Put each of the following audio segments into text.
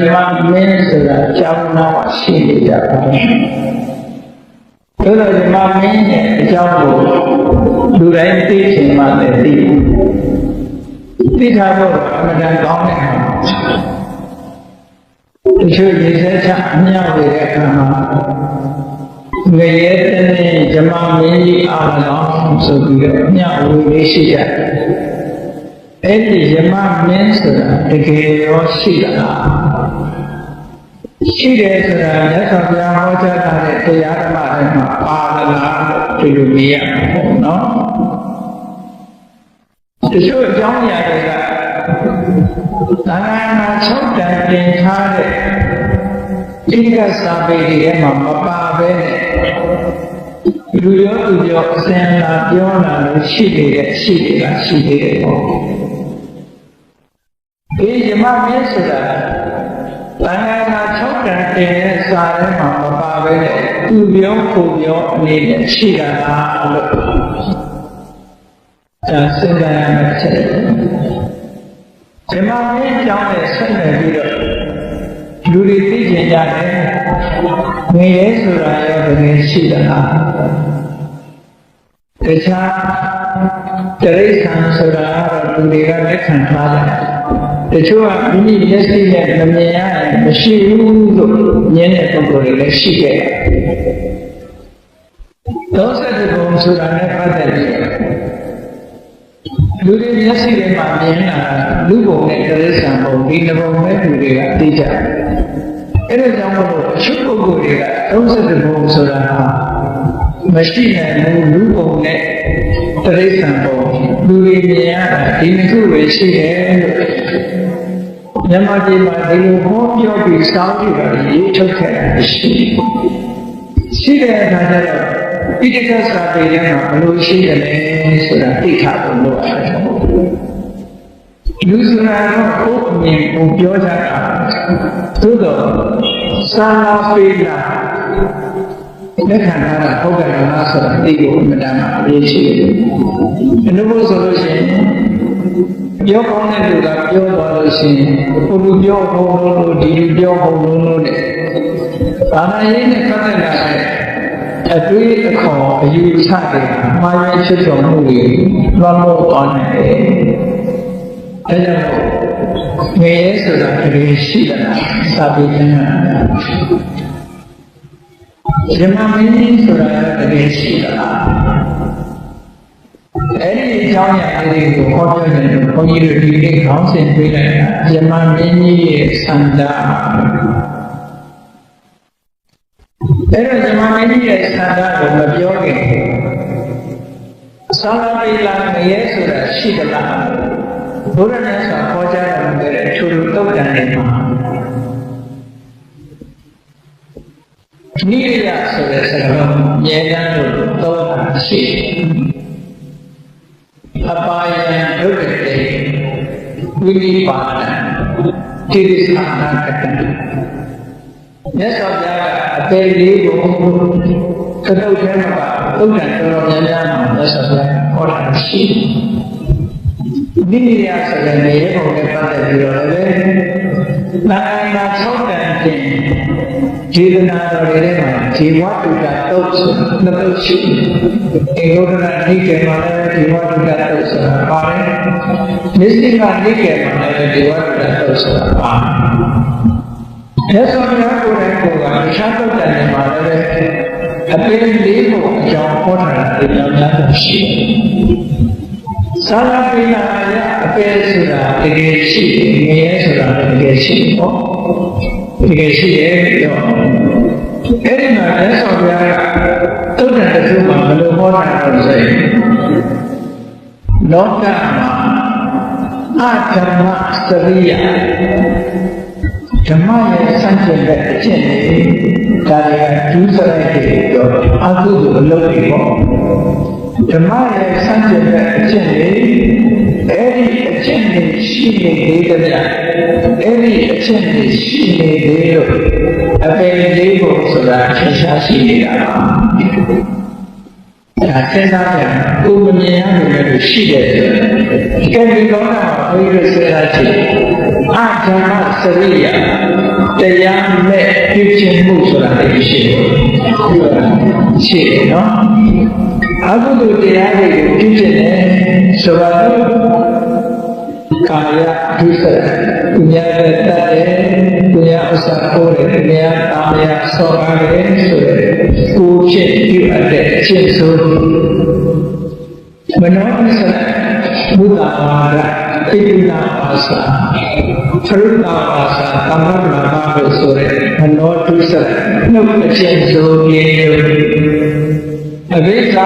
မမင်းဆိုတာကြောင်းနာရှိနေကြပါတယ်။ဒါတော့ဇမမင်းရဲ့အကြောင်းကိုလူတိုင်းသိချင်မှလည်းသိထားဖို့အမှန်တန်ကောင်းတဲ့အခါတချို့ရေးဆက်ချအမြောက်နေတဲ့အခါမှာငရဲတဲ့ဇမမင်းကြီးအားလုံးဆိုပြီးတော့အမြောက်ဝေလေးရှိကြတယ်။အဲ့ဒီဇမမင်းဆိုတာတကယ်ရောရှိတာလားရှိတယ်ဆိုတာလက်ဆောင်ပြဟောကြားထားတဲ့တရားဓမ္မတွေမှာပါလားဒီလိုမြင်ရမှာနော်တချို့အကြောင်းအရာတွေကသာငါနာ6တန်တင်ထားတဲ့ဣတိကစာပေတွေထဲမှာမပါဘဲနဲ့လူရောသူရောအစဉ်လာပြောလာလို့ရှိနေတဲ့ရှိနေတာရှိသေးတယ်ပေါ့ဒီဇမမင်းဆိုတာသံဃာနာ6တန်တင်တဲ့စာထဲမှာမပါဘဲနဲ့သူပြောကိုပြောအနေနဲ့ရှိတာလားလို့ဒါစဉ်းစားရမယ်ချက်ဇမမင်းကြောင့်လည်းဆက်နေပြီးတော့လူတွေသိကျင်ကြတယ်ငရဲဆိုတာရောတကယ်ရှိတာလားတခြားတိရစ္ဆာန်ဆိုတာတော့လူတွေကလက်ခံထားတယ်တချို့ကမိမိမျက်စိနဲ့မမြင်ရရင်မရှိဘူးလို့ညင်းတဲ့ပုဂ္ဂိုလ်တွေလည်းရှိခဲ့တယ်။သောစတဲ့ဘုံဆိုတာနဲ့ပတ်သက်ပြီးလူတွေမျက်စိတွေမှာမြင်လာလူဘုံနဲ့တိရစ္ဆာန်ဘုံဒီနှစ်ဘုံပဲလူတွေကသိကြတယ်။အဲဒါကြောင့်မို့လို့အချို့ပုဂ္ဂိုလ်တွေကသောစတဲ့ဘုံဆိုတာမရှိနိုင်ဘူးလူဘုံနဲ့တိရစ္ဆာန်ဘုံလူတွေမြင်ရတာဒီနှစ်ခုပဲရှိတယ်လို့မြန်မာပြည်မှာဒီလိုဟောပြောပြီးစောင့်ကြည့်တာရေးထုတ်ခဲ့တာရှိတဲ့အခါကျတော့ဣတိကစာပေထဲမှာဘယ်လိုရှိတယ်လဲဆိုတာသိထားဖို့လိုပါတယ်လူဆိုတာတော့ကိုယ်အမြင်ကိုပြောကြတာသို့တော့စာနာပေလာလက်ခံထားတာဟုတ်ကဲ့လားဆိုတာသိဖို့အမှန်တမ်းအရေးကြီးတယ်အနုဘုဆိုလို့ရှိရင်ပြောကောင်းတဲ့လူကပြောသွားလို့ရှိရင်ကိုလူပြောဘုံလို့ဒီလူပြောဘုံလို့တဲ့ဘာသာရေးနဲ့ပတ်သက်လာတဲ့အတွေ့အခေါ်အယူဆတွေမှားယွင်းဖြစ်တော်မှုတွေလွှမ်းမိုးသွားနိုင်တယ်။ဒါကြောင့်ငရဲဆိုတာတကယ်ရှိတာစာပေကျမ်းဇမမင်းကြီးဆိုတာတကယ်ရှိတာအဲ့ဒီအကြောင်းအရာလေးကိုဟောပြောနေတယ်ဘုန်းကြီးတို့ဒီနေ့ခေါင်းစဉ်ပေးလိုက်တာဇမမင်းကြီးရဲ့ဆန္ဒအဲ့တော့ဇမမင်းကြီးရဲ့ဆန္ဒကိုမပြောခင်သာလပိလာငရဲဆိုတာရှိသလားဘုရားနဲ့ဆိုဟောကြားတော်မူတဲ့ထူထူသုတ်တန်တွေမှာနိရိယဆိုတဲ့စကားလုံးဉာဏ်တန်းလို့သုံးတာရှိအပါယံဒုက္ခတေဝိနိပါဒံတိရိစ္ဆာနာကတံမြတ်စွာဘုရားကအပေလေးကိုသတုတ်ထဲမှာသုတ်တန်တော်တော်များများမှာမြတ်စွာဘုရားဟောတာရှိနိရိယဆိုတဲ့နေရာကိုလည်းပတ်သက်ပြီးတော့လည်းနာနာ6တန်တင်ဒေသနာတော်တွေထဲမှာဇေဝတုတ္တသုတ်ဆိုနှစ်သုတ်ရှိဧကုတ္တရနိကေမှာလည်းဇေဝတုတ္တသုတ်ဆိုတာပါတယ်နိစ္စကနိကေမှာလည်းဇေဝတုတ္တသုတ်ဆိုတာပါတယ်မြတ်စွာဘုရားကိုယ်တိုင်ကိုယ်ကရှားသုတ်တန်တွေမှာလည်းအပင်လေးကိုအကြောင်းဟောထားတာတွေများစွာရှိသာလပိလာရအပယ်ဆိုတာတကယ်ရှိတယ်ငရဲဆိုတာတကယ်ရှိတယ်ပေါ့တကယ်ရှိတယ်ပြီးတော့အဲ့ဒီမှာမြတ်စွာဘုရားကသုတ်တန်တစ်ခုမှာဘယ်လိုဟောတာလဲဆိုရင်လောကမှာအဓမ္မစရိယဓမ္မရဲ့စံကျင်တဲ့အကျင့်တွေဒါတွေကဒုစရိုက်တွေပြောအကုသိုလ်အလုပ်တွေပေါ့ဓမ္မရဲ့စံကျင်တဲ့အကျင့်တွေအဲ့ဒီအကျင့်တွေရှိနေသေးတယ်အဲ့ဒီအကျင့်တွေရှိနေသေးလို့အပေလေးကိုဆိုတာထင်ရှားရှိနေတာပါ စဉ်းစားကြကိုမမြင်ရမယ်လို့ရှိတယ်ကဲဒီကောင်းတာဘုရားစဉ်းစားကြည့်အာဓမ္မစရိယတရားမဲ့ပြုခြင်းမှုဆိုတာလည်းရှိတယ်ရှိတယ်နော်အကုသိုလ်တရားတွေကိုပြုခြင်းနဲ့ဆိုတာကာယဒုစရပညာတတ်တယ်ပညာအစပေါ်တယ်ပညာတာမယဆောကားတယ်ဆိုရယ်ကိုဖြစ်ပြုအပ်တဲ့အချင်းဆိုမနောအစဘုဒ္ဓဘာသာတိပိနာပါစာသရုပ်နာပါစာသမ္မာနာပါလို့ဆိုရယ်မနောဒုစရနှုတ်အချင်းဆိုပြေအဘိဓါ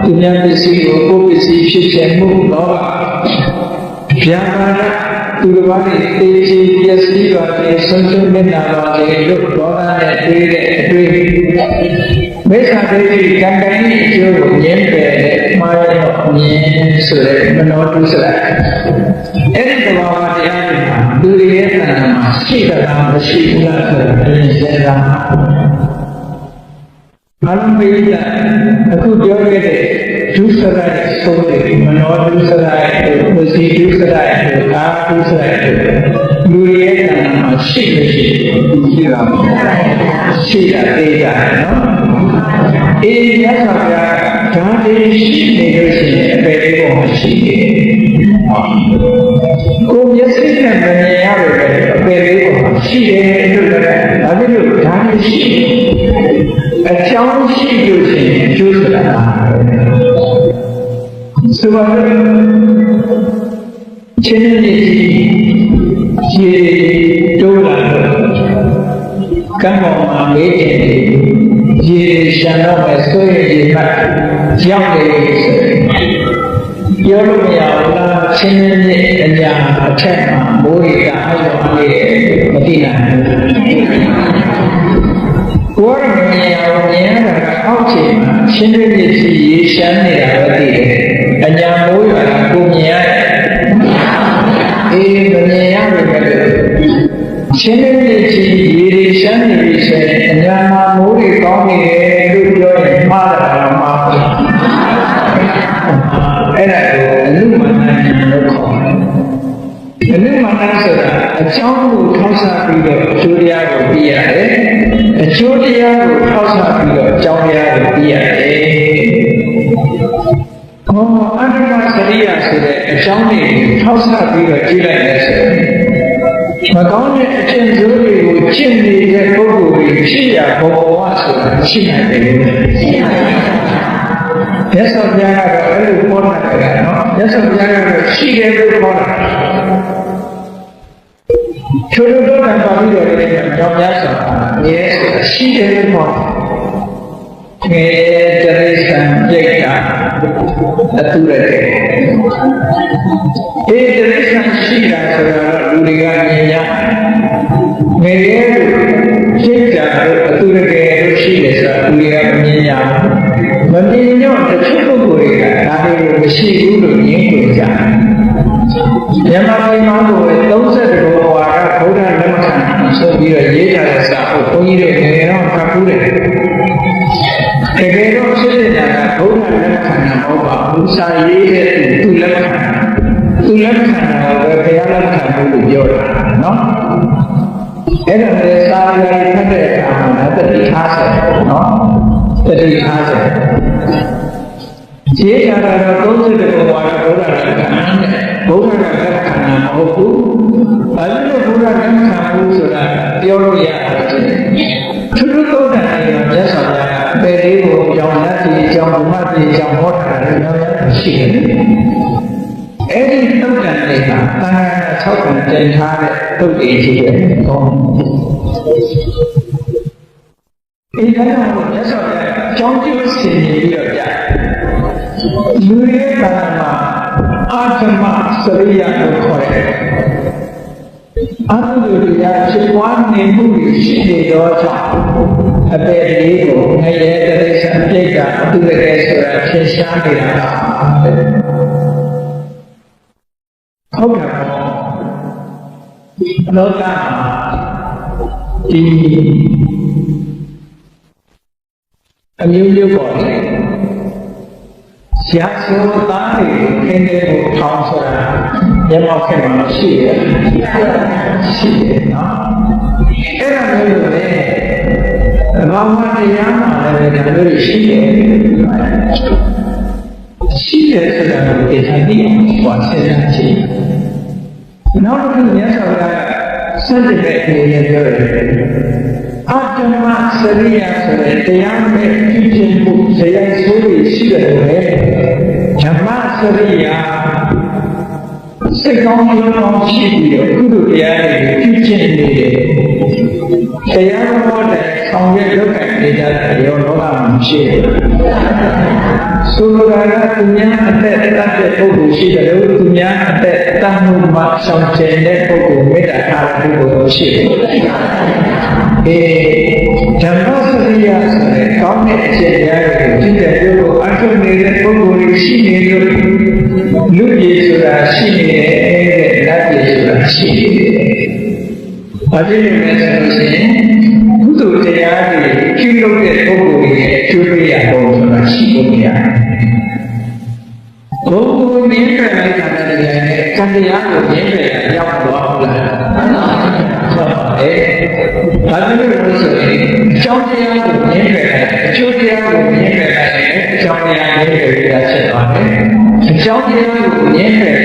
ပညာပစ္စည်းကိုကိုယ်ပစ္စည်းဖြစ်ခြင်းမှုတော့ဗျာပါဒသူတစ်ပါးနဲ့တေချီပျက်စီးပါလေဆုံးရှုံးနေတာပါလေလို့ဒေါသနဲ့တွေးတဲ့အတွေ့မိစ္ဆာဒိဋ္ဌိကံတိုင်းအကျိုးကိုမြင်ပယ်တဲ့မှားရတော့မြင်ဆိုတဲ့မနောတုစရအဲ့ဒီသဘာဝတရားတွေမှာသူတွေရဲ့တဏ္ဍာမှာရှိတာမရှိဘူးလားဆိုတော့အရင်စဉ်းစားဘာလို့မေးတာအခုပြောခဲ့တဲ့ဒုစရိုက်ဆိုတဲ့မနောဒုစရိုက်တို့ဝစီဒုစရိုက်တို့ကာဒုစရိုက်တို့လူရဲ့တဏ္ဍာမှာရှိမရှိရှိတာရှိတာသေးတာနော်အေးရသော်ဗျာဓာတ်တွေရှိနေလို့ရှိရင်အပေလေးပေါ်မှာရှိတယ်ကိုမျက်စိနဲ့မမြင်ရလို့လည်းအပေလေးပေါ်မှာရှိတယ်လို့လည်းဒါပေမဲ့ဓာတ်တွေရှိအကြောင်းရှိလို့ရှိရင်အကျိုးဆိုတာဆိုပါတော့ချင်းနေကြီးရေတိုးလာတော့ကံပေါ်မှာမေးတယ်ရေရှမ်းတော့ပဲဆွေးရေမှတ်ရောက်နေပြီဆိုပြောလို့မရဘူးလားချင်းနေအညာအထက်မှာမိုးရေကအားရောနေမသိနိုင်ဘူးကိုယ်ကမြင်ရအောင်မြင်ရတာအောက်ခြေမှာချင်းနေကြီးရေရှမ်းနေတာပဲသိတယ်အညာမိုးရွာတာကိုမြင်ရတယ်အေးမမြင်ရဘူးပဲချင်းနေကြီးရေရှမ်းနေပြီဆိုရင်အညာမှာမိုးတွေကောင်းနေတယ်လို့ပြောရင်မှားတာတော့မှားဘူးအဲ့ဒါကိုအနုမနာဉာဏ်လို့ခေါ်တယ်အနုမနာဆိုတာအကြောင်းကိုထောက်ဆပြီးတော့အကျိုးတရားကိုသိရတယ်အကျိုးတရားကိုထောက်ဆပြီးတော့အကြောင်းတရားကိုသိရတယ်ဟောအတ္တမစရိယဆိုတဲ့အကြောင်းတွေကိုထောက်ဆပြီးတော့ကြည့်လိုက်လဲဆိုမကောင်းတဲ့အကျင့်ဆိုးတွေကိုကျင့်နေတဲ့ပုဂ္ဂိုလ်တွေဖြစ်ရဘောဝဆိုတာရှိနိုင်တယ်လို့မြတ်စွာဘုရားကတော့အဲ့လိုပြောတာကနော်မြတ်စွာဘုရားကတော့ရှိတယ်လို့ပြောတာချိုးတော့တာပါပြီးတော့လည်းကြောင်းများစွာမြဲဆိုတာရှိတယ်လို့ပြောတာငယ်တရိစ္ဆာန်ပြိတ္တာအတုရတယ်အေးတရိစ္ဆာန်ရှိတာဆိုတော့လူတွေကမြင်ရငယ်ရဲလို့ပြိတ္တာတို့အတုရကယ်လို့ရှိတယ်ဆိုတော့လူတွေကမမြင်ရမမြင်တော့တချို့ပုဂ္ဂိုလ်တွေကဒါတွေကိုမရှိဘူးလို့ညင်းခွင့်ကြမြန်မာပြည်မှာကို30ဘဝကဘုရားလက်မခံဆိုပြီးတော့ရေးထားတဲ့စာအုပ်ဘုန်းကြီးတွေငယ်တော့ဖတ်ဘူးတယ်တကယ်တော့ဖြစ်နေတာကဘုရားလက်မခံတာမဟုတ်ပါဘူးစာရေးတဲ့သူလက်မခံသူလက်မခံတာပဲဘုရားလက်မခံဘူးလို့ပြောတာနော်အဲ့ဒါလည်းစာရေးဖတ်တဲ့အခါမှာတတိထားတယ်နော်တတိထားတယ်ခြေရတာတော့30ဘဝကဘုရားလက်ခံတယ်ဘုရားကလက်ခံတာမဟုတ်ဘူးဘာလို့ဘုရားလက်ခံဘူးဆိုတာပြောလို့ရတယ်သူတို့တော့တယ်မြတ်စွာဘုရားကပေလေးကိုကြောင်းလက်ဒီကြောင်းမတ်ဒီကြောင်းဟောတာလည်းများများရှိတယ်အဲ့ဒီတုတ်တန်လေးကသာသနာ6ခုတင်ထားတဲ့တုတ်တွေရှိတယ်ဟောဒီကနေ့ကမြတ်စွာဘုရားကြောင်းကျိုးဆင်ပြီးတော့ကြာလူရဲ့ဘာမှာအာဓမ္မစရိယလို့ခေါ်တယ်အတုတရားဖြစ်ပွားနေမှုရှိနေတော့ကြောင့်အပေလေးကိုငရဲတရိစ္ဆာန်ပြိတ္တာအတုရကယ်ဆိုတာထင်ရှားနေတာဟုတ်ကဲ့လောကဒီအမျိုးမျိုးပေါ်တယ် ရာဆိုတာတွေခင်းတဲ့ကိုထောင်းဆိုတာမျက်မှောက်ခင်မှာရှိတယ်ရှိတယ်နော်အဲ့ဒါမျိုးလို့လေဘာမှတရားမှလည်းဒါမျိုးရှိတယ်ရှိတယ်ဆိုတာကိုသိချင်တယ်ဘာဆက်ရချင်နောက်တစ်ခုမြတ်စွာဘုရားစတဲ့အနေနဲ့ပြောတယ်အာတမစရိယဆိုတဲ့တရားမဲ့ပြုကျင့်မှုဇယိုက်ဆိုးတွေရှိတယ်ပဲဓမ္မစရိယစိတ်ကောင်းရုံးရှိပြီးတော့ကုသိုလ်တရားတွေပြုကျင့်နေတယ်တရားတော်တဲ့ဆောင်ရွက်လုပ်ကိုင်နေကြတဲ့ရောလောကမှာရှိတယ်ဆိုလိုတာကသူများအသက်အတတ်တဲ့ပုဂ္ဂိုလ်ရှိတယ်လို့သူများအသက်အတတ်မှုမှဆောင်ကျင်တဲ့ပုဂ္ဂိုလ်မေတ္တာထားတဲ့ပုဂ္ဂိုလ်ရှိတယ်ဓမ္မစရိယဆိုတဲ့ကောင်းတဲ့အကျင့်တရားတွေကိုကြည့်တဲ့ပုဂ္ဂိုလ်အထုနေတဲ့ပုဂ္ဂိုလ်တွေရှိနေလို့လူကြီးဆိုတာရှိနေတယ်နတ်ကြီးဆိုတာရှိနေတယ်ဘာဖြစ်လို့လဲဆိုလို့ရှိရင်ကုသိုလ်တရားတွေပြုလုပ်တဲ့ပုဂ္ဂိုလ်တွေရဲ့အကျိုးပေးရပုံဆိုတာရှိဖို့ရတယ်ဘုံကိုမြင်ကြလိုက်တာလည်းကံတရားကိုမြင်ကြရရောက်သွားဘူးလားဟုတ်ပါတယ်ဒါပေမဲ့လို့ဆိုရင်အကြောင်းတရားကိုမြင်ကြတယ်အကျိုးတရားကိုမြင်ကြတယ်အကြောင်းတရားမြင်ကြရဖြစ်သွားတယ်အကြောင်းတရားကိုမြင်ကြတယ်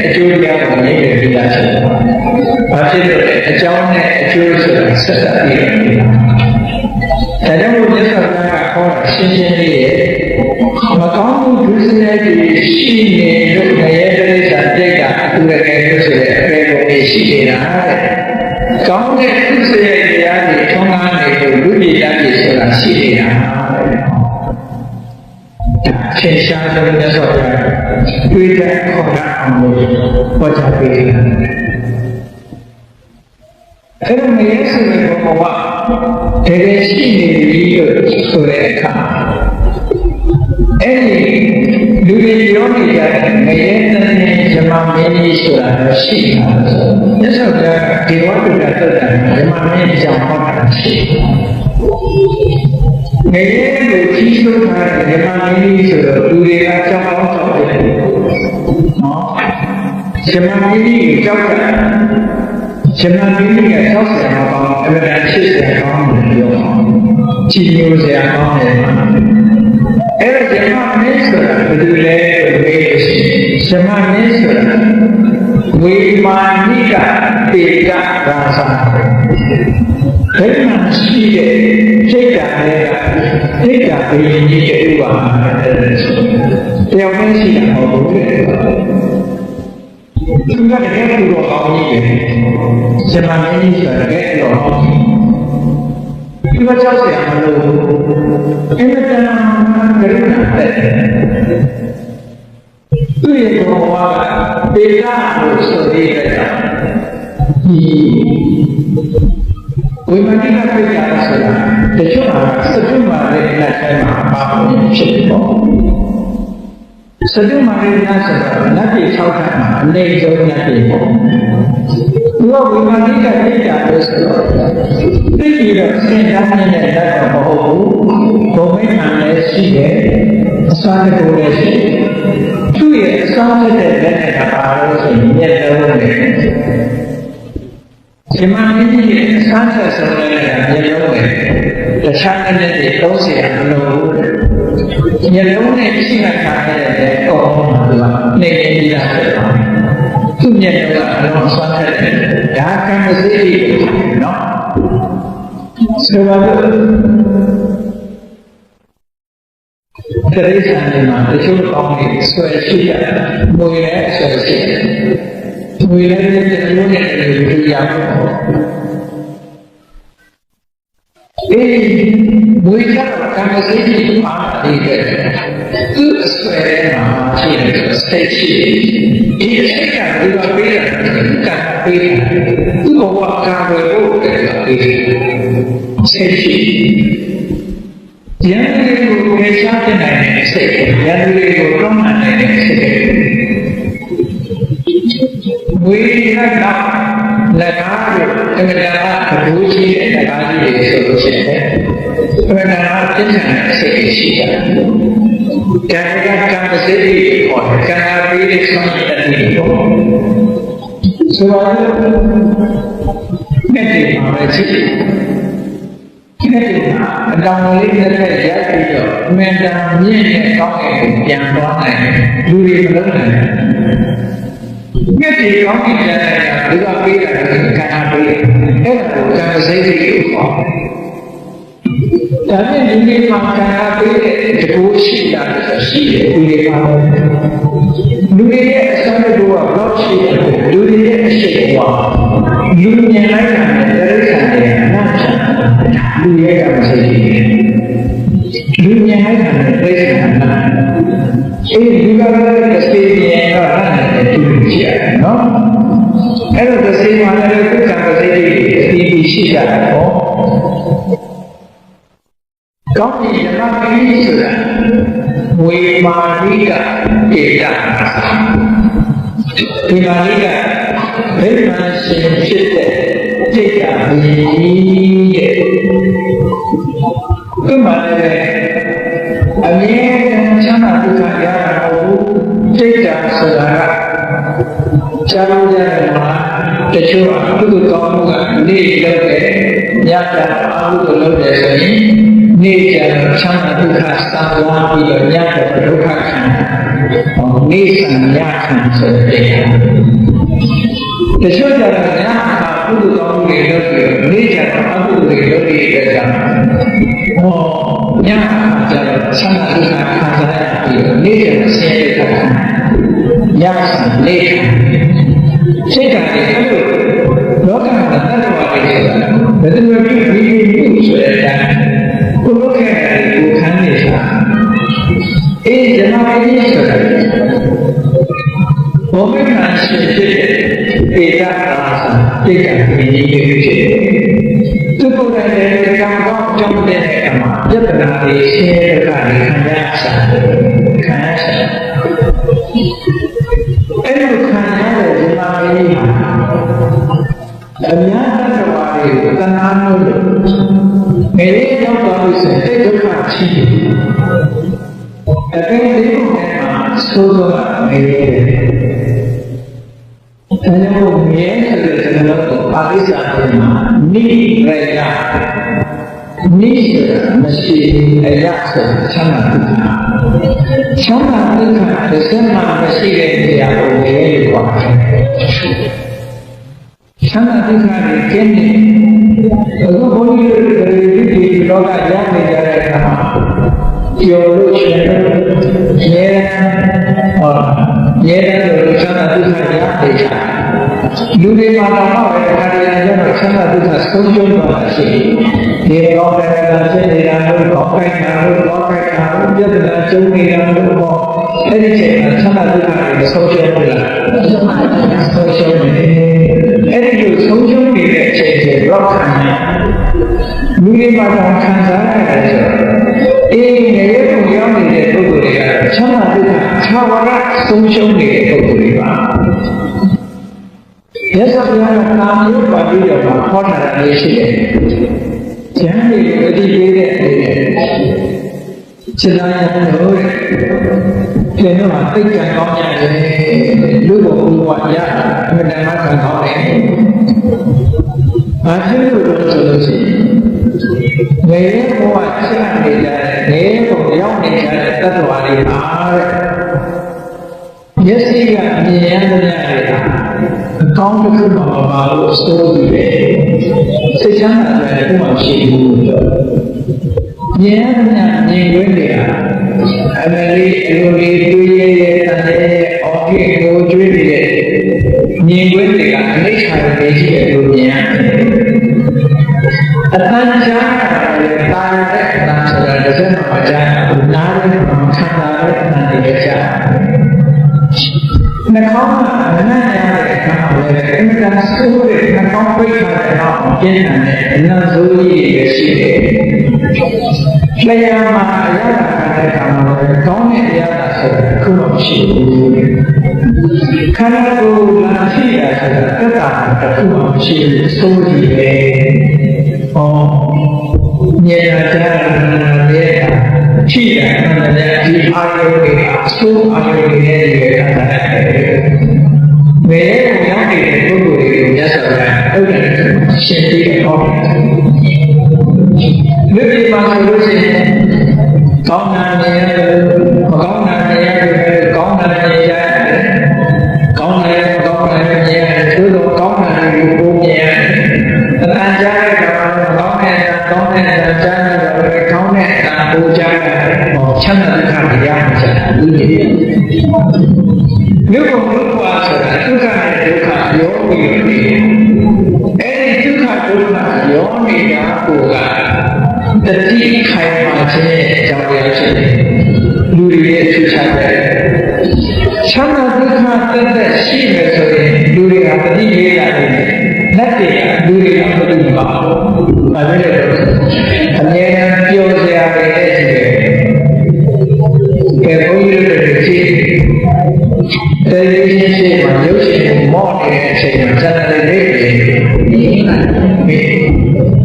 အကျိုးတရားကိုမြင်ကြရဖြစ်သွားတယ်ဘာဖြစ်လို့လဲအကြောင်းနဲ့အကျိုးဆိုတာဆက်စပ်ပြီးတယ်ဒါကြောင့်မြတ်စွာဘုရားကဟောတာရှင်းရှင်းလေးရဲ့မကောင်းမှုဒုစရိုက်တွေရှိနေလို့ငရဲတိရစ္ဆာန်တိတ်ကအတူတကယ်လို့ဆိုတဲ့အပေကိုရှိနေတာတဲ့ကောင်းတဲ့ဒုစရိုက်တရားတွေထုံးကားနေလို့လူပြည်သားတွေဆိုတာရှိနေတာတဲ့အထင်ရှားဆုံးမြတ်စွာဘုရားတွေ့တဲ့ခေါ်တာအောင်လို့ဟောကြားပေးတယ်အဲ့တော့ငရဲဆိုတဲ့ဘဝတကယ်ရှိနေပြီလို့ဆိုတဲ့အခါအဲ့ဒီလူတွေပြောနေကြတဲ့ငရဲတန်တဲ့ဇမမင်းကြီးဆိုတာရှိတာမြတ်စွာဘုရားဒီဝတ္တကတုတ်တာဇမမင်းကြောင့်ဟောတာရှိငရဲကိုကြီးစိုးထားတဲ့ဇမမင်းကြီးဆိုတော့လူတွေကကြောက်အောင်ကြောက်တယ်နော်ဇမမင်းကြီးကိုကြောက်တာရှင်မင်းကြီးကဆောက်ဆရာကောင်းအမှန်တန်ချစ်ဆရာကောင်းလို့ပြောကြည်ညိုဆရာကောင်းတယ်အဲ့ဒါရှင်မမင်းဆိုတာဘယ်လိုလဲလို့မေးလို့ရှင်မမင်းဆိုတာဝိမာနိကတေကရာသာဘယ်မှာရှိတဲ့စိတ်ဓာတ်တွေကစိတ်ဓာတ်ဘယ်ကြီးတဲ့ဥပါမာတဲ့ဆိုတယောက်တည်းရှိတာမဟုတ်ဘူးလေသူကတကယ်ကိုတော့ကောင်းကြီးတယ်ဇမမင်းကြီးဆိုတာတကယ်တော့ကောင်းကြီးဒီမှာကြောက်စရာမလိုဘူးအင်မတန်ကရုဏာတဲ့သူ့ရဲ့ဘဝကပေလာလို့ဆိုရတဲ့ဒီဝိမာနိကပိဋကဆိုတာတချို့ဟာစတုမာရဲ့အလက်ထဲမှာပါဖို့ဖြစ်တယ်ပေါ့စတုမာရိနာဆိုတာနတ်ပြည်6ခါမှာအနေဆုံးနတ်ပြည်ပေါ့သူကဝိမာနိကပိဋကလို့ဆိုတော့သိပြီးတော့စင်သားနေတဲ့နတ်တော့မဟုတ်ဘူးဘုံမိခံလည်းရှိတယ်အစွမ်းတကူလည်းရှိတယ်သူ့ရဲ့အစွမ်းတဲ့လက်နဲ့ပါလို့ဆိုရင်မျက်လုံးနဲ့ဒီမှာမြင့်ရဲ့အစွမ်းဆက်ဆုံးတဲ့မျက်လုံးနဲ့တခြားတဲ့တွေ30အလုံးမျက်လုံးနဲ့ရှိမှခါခဲ့တဲ့အော်ဒီမှာနေနေရတာသူ့မျက်လုံးကအလုံးဆွမ်းခဲ့တယ်ဒါကံမစိတ်နော်ဆိုတော့တရိစ္ဆာန်တွေမှာတချို့ကောင်းတွေဆွဲရှိတယ်မွေလည်းဆွဲရှိတယ်မွေလည်းတဲ့လူနဲ့လူရအောင်မွေကတော့ကံမစိတ်ကြီးပါနေတဲ့သူ့အဆွဲထဲမှာရှိတဲ့စိတ်ရှိဒီစိတ်ကဒီလိုပေးတာကံပေးတာသူ့ဘဝကံဝယ်ဖို့တည်းကပေးစိတ်ရှိဉာဏ်တွေကိုခေချတဲ့နိုင်တဲ့စိတ်ဉာဏ်တွေကိုတွန်းလှန်နိုင်တဲ့စိတ်ဝိရကလက်ကားကိုအမှန်တရားအဒူးရှိတဲ့လက်ကားကြီးတွေဆိုလို့ရှိရင်အမှန်တရားပြည့်စုံတဲ့စိတ်ရှိတာ ကံပစိတိဟောကံပေးတဲ့ဆုံးဖြတ်တဲ့ပေါ့ဆိုတော့နဲ့ဒီမှာပဲရှိတယ်နဲ့ဒီမှာအတောင်လေးနဲ့ရိုက်ပြီးတော့အမှန်တန်မြင့်တဲ့ကောင်းတဲ့ကိုပြန်သွားနိုင်လူတွေမလုပ်နိုင်မြတ်ဒီကောင်းကင်ကျမ်းကဘုရားပေးတာကကံပေးတယ်အဲ့ဒါကိုကံပစိတိကိုဟောဒါနဲ့ဒီနေ့မှာကံပေးတဲ့တကူရှိတာရှိတယ်ဒီနေ့မှာလူတွေရဲ့အစမ်းတို့ကဘလောက်ရှိတယ်လူတွေရဲ့အရှိတ်ကလူမြင်လိုက်တာနဲ့တိရစ္ဆာန်တွေနားချလူရဲ့ကံစိတ်လူမြင်လိုက်တာနဲ့တိရစ္ဆာန်နာအေးဒီကလည်းစေမြင်တော့အဲ့ဒါနဲ့တူကြည့်ရတယ်နော်အဲ့တော့စေမြင်လည်းကံစိတ်တွေအပြီးရှိကြတယ်ပေါ့ကောင်းပြီဓမ္မပရိဆိုတာဝေမာနိကဧတဝေမာနိကဗိမာန်ရှင်ဖြစ်တဲ့စိတ်ကဘုရားတဲ့ဒီမှာလည်းအမြဲတမ်းချမ်းသာဒုက္ခရတာကိုစိတ်ကဆိုတာကကြားလို့ရတယ်မှာတချို့အကုသိုလ်ကောင်းမှုကနေလုပ်တယ်ညတာအကုသိုလ်လုပ်တယ်ဆိုရင်နေကြတော့ချမ်းသာဒုက္ခသာဝါပြီးတော့ညတော့ဒုက္ခခံနေဆံရခံဆိုတဲ့တချို့ကြတော့ညအကုသိုလ်ကောင်းမှုတွေလုပ်ပြီးနေကြတော့အကုသိုလ်တွေလုပ်ပြီးတဲ့ကြောင့်ညကြတော့ချမ်းသာဒုက္ခခံစားရပြီးနေကြဆင်းရဲတာညဆံနေစိတ်ဓာတ်တွေအဲ့လိုလောကမှာတတ်တော်တွေဆိုတာဘယ်သူမှပြီးပြီးဆိုတဲ့အတိုင်းကိုလုခဲ့တယ်ကိုခံနေတာအေးဇမကြီးဆိုတာဘောမနာရှိတဲ့ပေတာသာတိတ်ကပြင်းကြီးဖြစ်တယ်သူပုံစံတဲ့ကံကောင်းကြောင့်တဲ့အမှာပြဿနာတွေရှင်းတဲ့ကတွေခံရစားခံရစားအဲ့လိုခံရတဲ့ဇမကြီးအများတတော်တွေကိုတဏှာလို့ငယ်လေးရောက်သွားလို့ဆိုရင်ဒုက္ခရှိတယ်။အဲ့ဒီဒီကိုမှာသိုးတော့ငယ်လေးတယ်။အဲလိုမြဲဆိုတဲ့စကားတော့ပါဠိစာထဲမှာနိရေယနိဆိုတာမရှိအရာဆိုချမ်းသာဒုက္ခချမ်းသာဒုက္ခတစ်စက်မှမရှိတဲ့နေရာကိုဝေလို့ခေါ်တယ်။ချမ်းသာဒုက္ခတွေကျင်းနေအခုဘုန်းကြီးတို့ဒီလောကရနေကြတဲ့အခါမှာကျော်လို့ရှင်ရဲဟောရဲတဲ့လူချမ်းသာဒုက္ခရနေကြလူတွေမှာတော့ပဲခါရရကျတော့ချမ်းသာဒုက္ခဆုံးရှုံးသွားတာရှိတယ်ဒီတော့လည်းဖြစ်နေတာလို့တော့ခိုက်တာလို့တော့ခိုက်တာလို့ပြဿနာကျုံနေတာလို့ပေါ့အဲ့ဒီချိန်မှာချမ်းသာဒုက္ခတွေဆုံးရှုံးပြီလားဆုံးရှုံးတယ်အဲ့ဒီလိုဆုံးရှုံးနေတဲ့အချိန်တွေတော့ခံရလူတွေမှာတော့ခံစားရတယ်ဆိုတော့အေးငရဲပုံရောက်နေတဲ့ပုဂ္ဂိုလ်တွေကချမ်းသာဒုက္ခသာဝရဆုံးရှုံးနေတဲ့ပုဂ္ဂိုလ်တွေပါရသဗျာနာမျိုးပါပြီးတော့ဟောတာလေးရှိတယ်။ကျမ်းတွေကိုအတိပေးတဲ့အနေနဲ့ခြေသားရလို့ကျန်တော့သိက္ခာကောင်းကြတယ်လူ့ဘဝဘဝရအမှန်တမ်းမှခံကောင်းတယ်။ဘာဖြစ်လို့လဲဆိုလို့ရှိရင်ငယ်ဘဝဆက်နေကြတဲ့ငယ်ဘဝရောက်နေကြတဲ့တ attva တွေအားတဲ့မျက်စိကအမြင်ရတဲ့အကောင်းတစ်ခုမှမပါလို့စိုးပြီးတယ်စိတ်ချမ်းသာတယ်ဘုရားရှိဘူးလို့မြင်ရတဲ့မြင်ွင်းတွေကအမလေးအလိုလေးတွေးရဲတန်တဲ့အော်ဒီကိုကျွေးနေတဲ့မြင်ွင်းတွေကအနိစ္စပဲရှိတယ်လို့မြင်ရတယ်အတန်ကြာတယ်တာတဲ့အတန်ဆိုတာတစ်စက်မှကြာဘူးနားလည်းမခံတာပဲအတန်တွေကြာနှာခေါင်းကမနှံ့ရတဲ့အခါမှာလည်းအင်တာဆိုးတဲ့နှာခေါင်းပိတ်ထားတဲ့နောက်ကျင်းတဲ့အနံ့ဆိုးကြီးတွေရှိတယ်။လျှာမှာအရသာတဲ့အခါမှာလည်းကောင်းတဲ့အရသာဆိုတာခုမှမရှိဘူး။ခန္ဓာကိုယ်လာရှိတာဆိုတာတက်တာတစ်ခုမှမရှိဘူး။ဆိုးကြီးပဲ။ဟောမြဲတာကြားတာလည်း ရှိတယ်ဒီအာရုံတွေအဆိုးအာရုံတွေနဲ့ဒီခံစားရတယ်။ဘယ်ကိုရောက်နေတဲ့ပုဂ္ဂိုလ်တွေကိုမြတ်စွာဘုရားဥဒ္ဒရာရှင်းပြီးတော့လူတွေမှာဆိုလို့ရှိရင်ကောင်းတာနေရတယ်မကောင်းတာနေရတယ်ကောင်းတာနေရတယ်ကောင်းတယ်မကောင်းတယ်နေရတယ်သို့တော့ကောင်းတာတွေကိုပုံမြင်ရတယ်အတန်ကြားရတာကောင်းတဲ့ကောင်းတဲ့ကြားရတာကောင်းတဲ့အပူကြားတာချမ်းသာဒုက္ခတရားမှဆက်ဥပ္ပေမြို့ကဘုရားဆိုတာဒုက္ခနဲ့ဒုက္ခရောပြီးနေအဲဒီဒုက္ခဒုက္ခရောနေတာကိုကတတိခိုင်မာခြင်းအကြောင်းတရားဖြစ်တယ်လူတွေရဲ့ထူးခြားတဲ့ချမ်းသာဒုက္ခတက်တဲ့ရှိမယ်ဆိုရင်လူတွေကတတိလေးရတယ်လက်တွေကလူတွေကမတူပါဘူး။ဘာဖြစ်လဲအမြဲတမ်းပြောစရာတွေနဲ့ရှိတယ်။ဘယ်ဘုန်းကြီးတို့တွေကြည့်တယ်ဒီရှိမှရုပ်ရှင်မော့နေတဲ့အချိန်မှာဇာတ်တွေလေးတွေ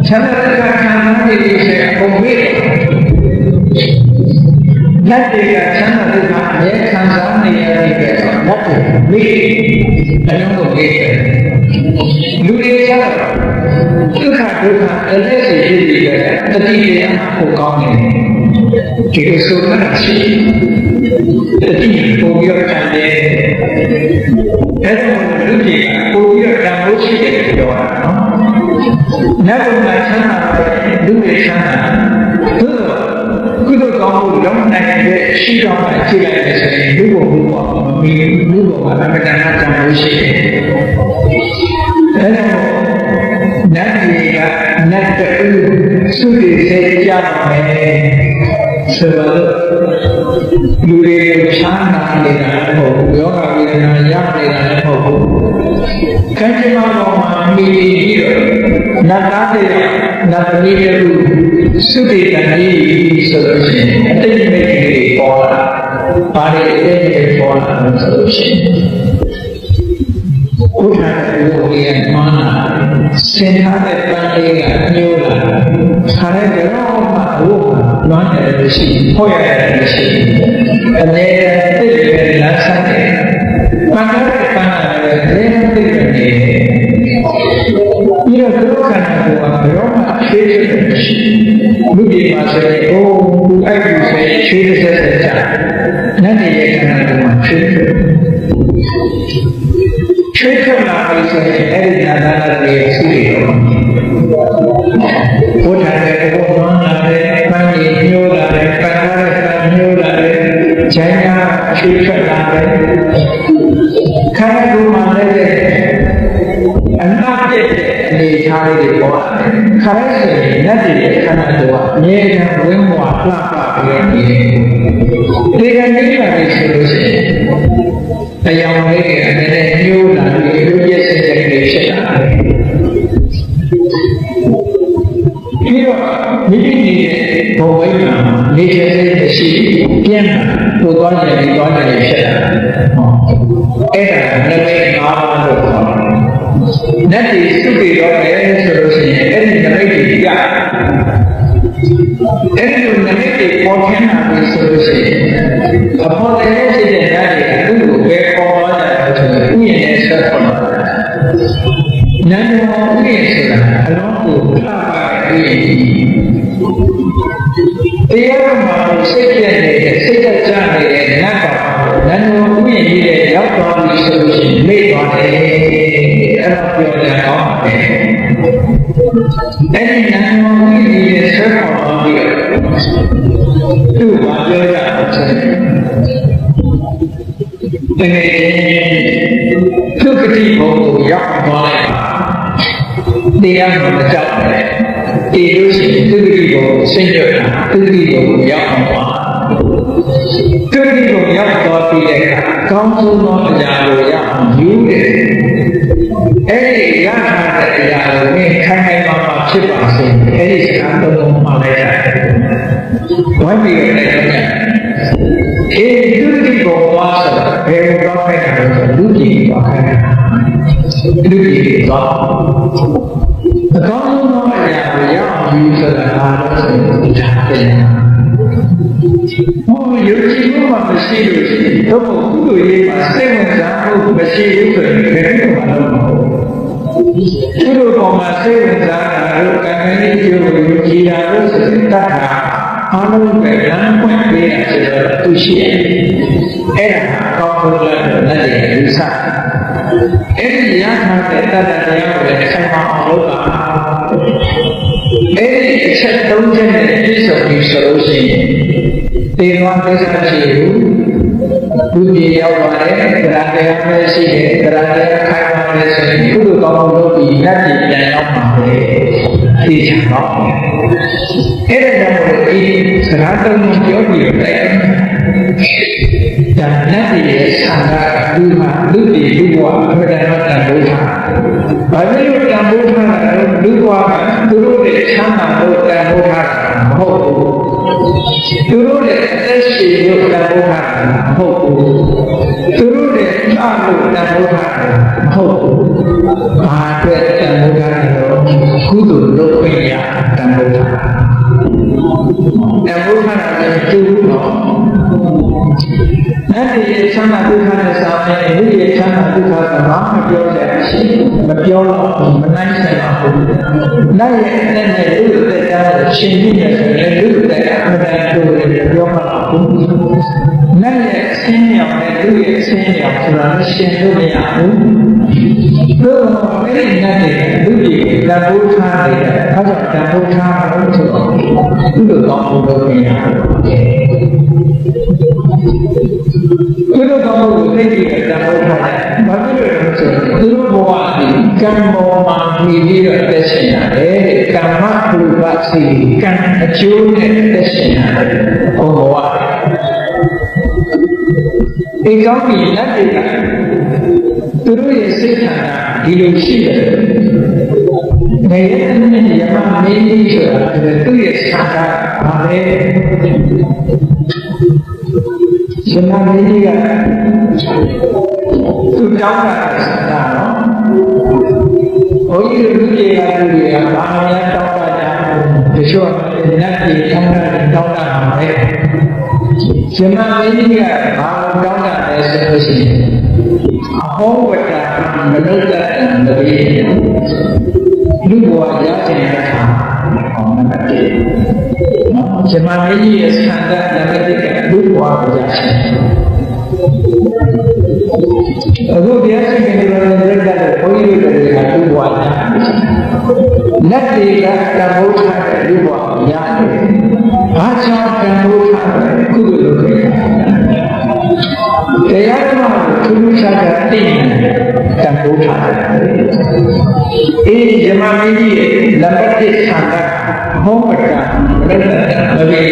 ချမ်းသာတဲ့ခံစားနေတဲ့အချိန်ပုံမေးလက်တွေကချမ်းသာဒုက္ခအမြဲခံစားနေရတဲ့လက်တွေမေးအလုံးစုံမေးတယ်လူတွေကြတော့ဒုက္ခဒုက္ခအလက်စီဖြစ်ပြီးတဲ့တတိယကိုကောင်းနေဒီလိုဆိုတာရှိတတိပုံပြီးတော့ခံတယ်အဲ့တော့လူကြီးပုံပြီးတော့တန်ဖိုးရှိတယ်ပြောတာနော်နတ်ဘုရားချမ်းသာတယ်လူတွေချမ်းသာသို့တော့ကုသိုလ်ကောင်းမှုလုံးနိုင်တဲ့ရှိတော်မှာကြည့်လိုက်တဲ့ဆိုရင်လူ့ဘုံမမီလူ့ဘုံမှာအမတန်တန်ဖိုးရှိတယ်အဲ့တော့နတ်တွေကနတ်တူစုတည်စေကြမယ်ဆိုတော့လူတွေကိုချမ်းသာနေတာမဟုတ်ဘူးယောဂဝေဒနာရနေတာလည်းမဟုတ်ဘူးကံကြမ္မာပေါ်မှာမိပြီးတော့နတ်သားတွေနတ်သမီးတွေစုတည်တယ်ဆိုလို့ရှိရင်အတိတ်မိတ်တွေပေါ်လာဘာတွေအတိတ်တွေပေါ်လာလို့ဆိုလို့ရှိရင်ဥဒ္ဒါကိုရဲ့မာနစင်ထားတဲ့ပန်းလေးကညှိုးလာခါတဲ့တော့မှဘုရားလွမ်းတယ်လို့ရှိဖို့ရတယ်လို့ရှိအမြဲတမ်းသိတယ်လမ်းဆိုင်တယ်ပန်းတဲ့ပန်းလည်းလည်းသိတယ်ပြီးတော့ဒုက္ခနာကိုဘယ်တော့မှဖြေးဖြစ်တယ်မရှိလူတွေမှာဆိုရင်အိုးအဲ့ဒီဆိုရင်ဖြေးတဲ့ဆက်ကြနတ်တွေရဲ့ခန္ဓာကိုယ်မှာဖြေးဖြစ်ချွေးထွက်လာပြီဆိုရင်အဲ့ဒီနာနာတွေရှိတယ်ဘုရားရဲ့ဘုရားနာတဲ့ပန်းကြီးညှိုးလာတယ်ပန်းထားတဲ့ပန်းညှိုးလာတယ်ဂျိုင်းနာချွေးထွက်လာတယ်ခန္ဓာကိုယ်မှာလည်းအနာပြည့်တဲ့အနေထားလေးတွေပေါ်လာတယ်ခါရဲဆိုရင်နတ်တွေရဲ့ခန္ဓာကိုယ်ကအမြဲတမ်းဝင်းမွာလှပပြီးနေတယ်ဒီကနေ့ပါလေဆိုလို့ရှိရင်တရားလေးတွေအနေနဲ့ညှိုးလာပြီးလူပြည့်စင်တဲ့ကလေးဖြစ်လာတယ်ပြီးတော့မိမိနေတဲ့ဘဝဝိမာန်နေချင်တဲ့ရှိပြန်ပို့သွားတယ်ပြီးသွားတယ်ဖြစ်လာတယ်အဲ့ဒါလည်းငါးပါးလို့ခေါ်တယ်နတ်တွေစုပြီးတော့လည်းဆိုလို့ရှိရင်အဲ့ဒီနမိတ်တွေပြအဲ့ဒီနမိတ်တွေပေါ်ထင်လာပြီဆိုလို့ရှိရင်အပေါ်တည်းဖြစ်တဲ့နတ်တွေကသူ့ကိုပဲပေါ်သွားကြတယ်ဆိုရင်ဥယျာဉ်နဲ့ဆက်ပေါ်လာတယ်နတ်တော်ဥယျာဉ်ဆိုတာအလုံးကိုလှပတဲ့ဥယျာဉ်တရားမှာစိတ်ပြည့်နေတဲ့စိတ်ကြနေတဲ့နတ်တော်နတ်တော်ဥယျာဉ်ကြီးတဲ့ရောက်သွားပြီဆိုလို့ရှိရင်မေ့သွားတယ်အဲ့ဒါပြောကြကောင်းပါတယ်အဲ့ဒီနတ်တော်ဥယျာဉ်ကြီးတဲ့ဆက်ပေါ်သွားပြီးသူ့ဘာပြောကြအောင်ဆိုတကယ်သူကတိဘုံကိုရောက်သွားလိုက်ပါတရားမှာမကြောက်နဲ့ဒီလိုရှိသူကတိဘုံကိုဆင်ကြတာသူကတိဘုံကိုရောက်သွားသူကတိဘုံရောက်သွားပြီးတဲ့အခါကောင်းဆုံးသောအရာကိုရအောင်ယူတယ်အဲ့ဒီရထားတဲ့အရာကိုမင်းခိုင်ခိုင်မာမာဖြစ်ပါစေအဲ့ဒီစကားတော်တော်မှလည်းရတယ်ဝိုင်းပြီးတော့လည်းအေးသူတိကိုသွားဆိုတာဘယ်လိုသွားခိုင်းတာလဲဆိုလူကြီးသွားခိုင်းတာလူကြီးသွားအကောင်းဆုံးသောအရာကိုရအောင်ယူဆိုတာအားလုံးဆိုရင်ဒါပြန် ဟောယုံကြည်မှုမှမရှိလို့ရှိရင်တော့ကုသိုလ်ရေးမှာစိတ်ဝင်စားမှုမရှိဘူးဆိုရင်ဘယ်လိုမှလုပ်မဟုတ်ဘူးကုသိုလ်ပေါ်မှာစိတ်ဝင်စားတာလို့ကံကြီးကျိုးကိုယုံကြည်တာလို့ဆိုရင်တတ်တာအားလုံးပဲလမ်းပွင့်ပေးတာဆိုတော့သူရှိတယ်အဲ့ဒါကောင်းလို့လည်းလက်ရည်ယူဆအဲ့ဒီရထားတဲ့တတ်တဲ့တရားကိုလည်းဆိုင်အောင်လုပ်တာအဲ့ဒီအချက်၃ချက်နဲ့ပြည့်စုံပြီဆိုလို့ရှိရင်တေဝံသစ္စာရှိဘူးဘုရားရောက်ပါတယ်တရားတရားပဲရှိတယ်တရားတရားခိုင်ပါတယ်ဆိုရင်ကုသိုလ်ကောင်းမှုလုပ်ပြီးလက်တည်ပြန်ရောက်မှာပဲသိချင်တော့အဲ့ဒါကြောင့်ဒီစကားတုံးပြောပြီးတော့တိုက်ဒါလက်တည်ရဲ့ဆန္ဒလူမှာလူတည်လူဘဝအမှန်တရားတန်ဖိုးထားဘာဖြစ်လို့တန်ဖိုးထားတာလဲလူဘဝကသူတို့ရဲ့ချမ်းသာလို့တန်ဖိုးထားတာမဟုတ်ဘူးသူတို့ရဲ့အသက်ရှင်လို့တန်ဖိုးထားတာမဟုတ်ဘူးသူတို့ရဲ့အမှုတန်ဖိုးထားတာမဟုတ်ဘူးဘာအတွက်တန်ဖိုးထားတယ်လို့ကုသိုလ်လုပ်ခွင့်ရတန်ဖိုးထားတန်ဖိုးထားတာလည်းတူဘူးနော်အဲ့ဒီချမ်းသာဒုက္ခနဲ့စာမယ်ဒီရဲ့ချမ်းသာဒုက္ခကဘာမှပြောကြမရှိမပြောတော့မနိုင်ဆိုင်ပါဘူး။နိုင်ရဲ့အဲ့နဲ့လူ့တဲ့ကြားရှင်ပြည့်နေတယ်လူ့တဲ့အမှန်တရားတို့လည်းပြောမှာဘူး။နိုင်ရဲ့အရှင်းရောင်နဲ့လူ့ရဲ့အရှင်းရောင်ဆိုတာရှင်လို့မရဘူး။တို့ကအဲ့ဒီနဲ့လူ့ရဲ့တန်ဖိုးထားတယ်အဲဒါတန်ဖိုးထားလို့ဆိုတော့သူ့လိုကောင်းဖို့လုပ်နေရတယ်။သူတို့ကောင်းမှုကိုသိပြီးတန်ဖိုးထားတယ်။ဘာဖြစ်လို့လဲဆိုတော့သူတို့ဘဝဒီကံပေါ်မှာပြီးတော့တက်ရှင်ရတယ်။ကမ္မပူပစီကံအကျိုးနဲ့တက်ရှင်ရတယ်။ဘဝဒီကောင်းပြီလက်တွေကသူတို့ရဲ့စိတ်ခန္ဓာဒီလိုရှိတယ်။နေရတဲ့နေရာမှာမင်းကြီးဆိုတာသူ့ရဲ့ဆန္ဒပါပဲ။ရှင်မမင်းကြီးကသူတောင်းတာဆိုတာနော်ဘုန်းကြီးတို့လူကြီးကလူတွေကဘာမှမတောင်းတာတချို့နတ်ပြည်တောင်းတာတောင်းတာပါပဲရှင်မမင်းကြီးကဘာတောင်းတာလဲဆိုလို့ရှိရင်အဟောဝတ္တမနုဿတံတပိလူဘဝရခြင်းတဲ့အခါအောင်မှတ်တယ်နော်ရှင်မမင်းကြီးရဲ့ဆန္ဒနမတိကလူဘဝကိုရခြင်းအခုတရားရှိခိုးတယ်လည်းပြတ်တယ်ဘုန်းကြီးတို့တွေကလူဘဝညာလက်တွေကတန်ဖိုးထားတဲ့လူဘဝညာဘာကြောင့်တန်ဖိုးထားတယ်ကုသိုလ်လုပ်ခဲ့တရားဓမ္မကိုထူးထူးခြားခြားသိနေတန်ဖိုးထားတယ်အေးဇမမင်းကြီးရဲ့လက်ပတ်တဲ့ဆန္ဒဟောမတာမဘယ်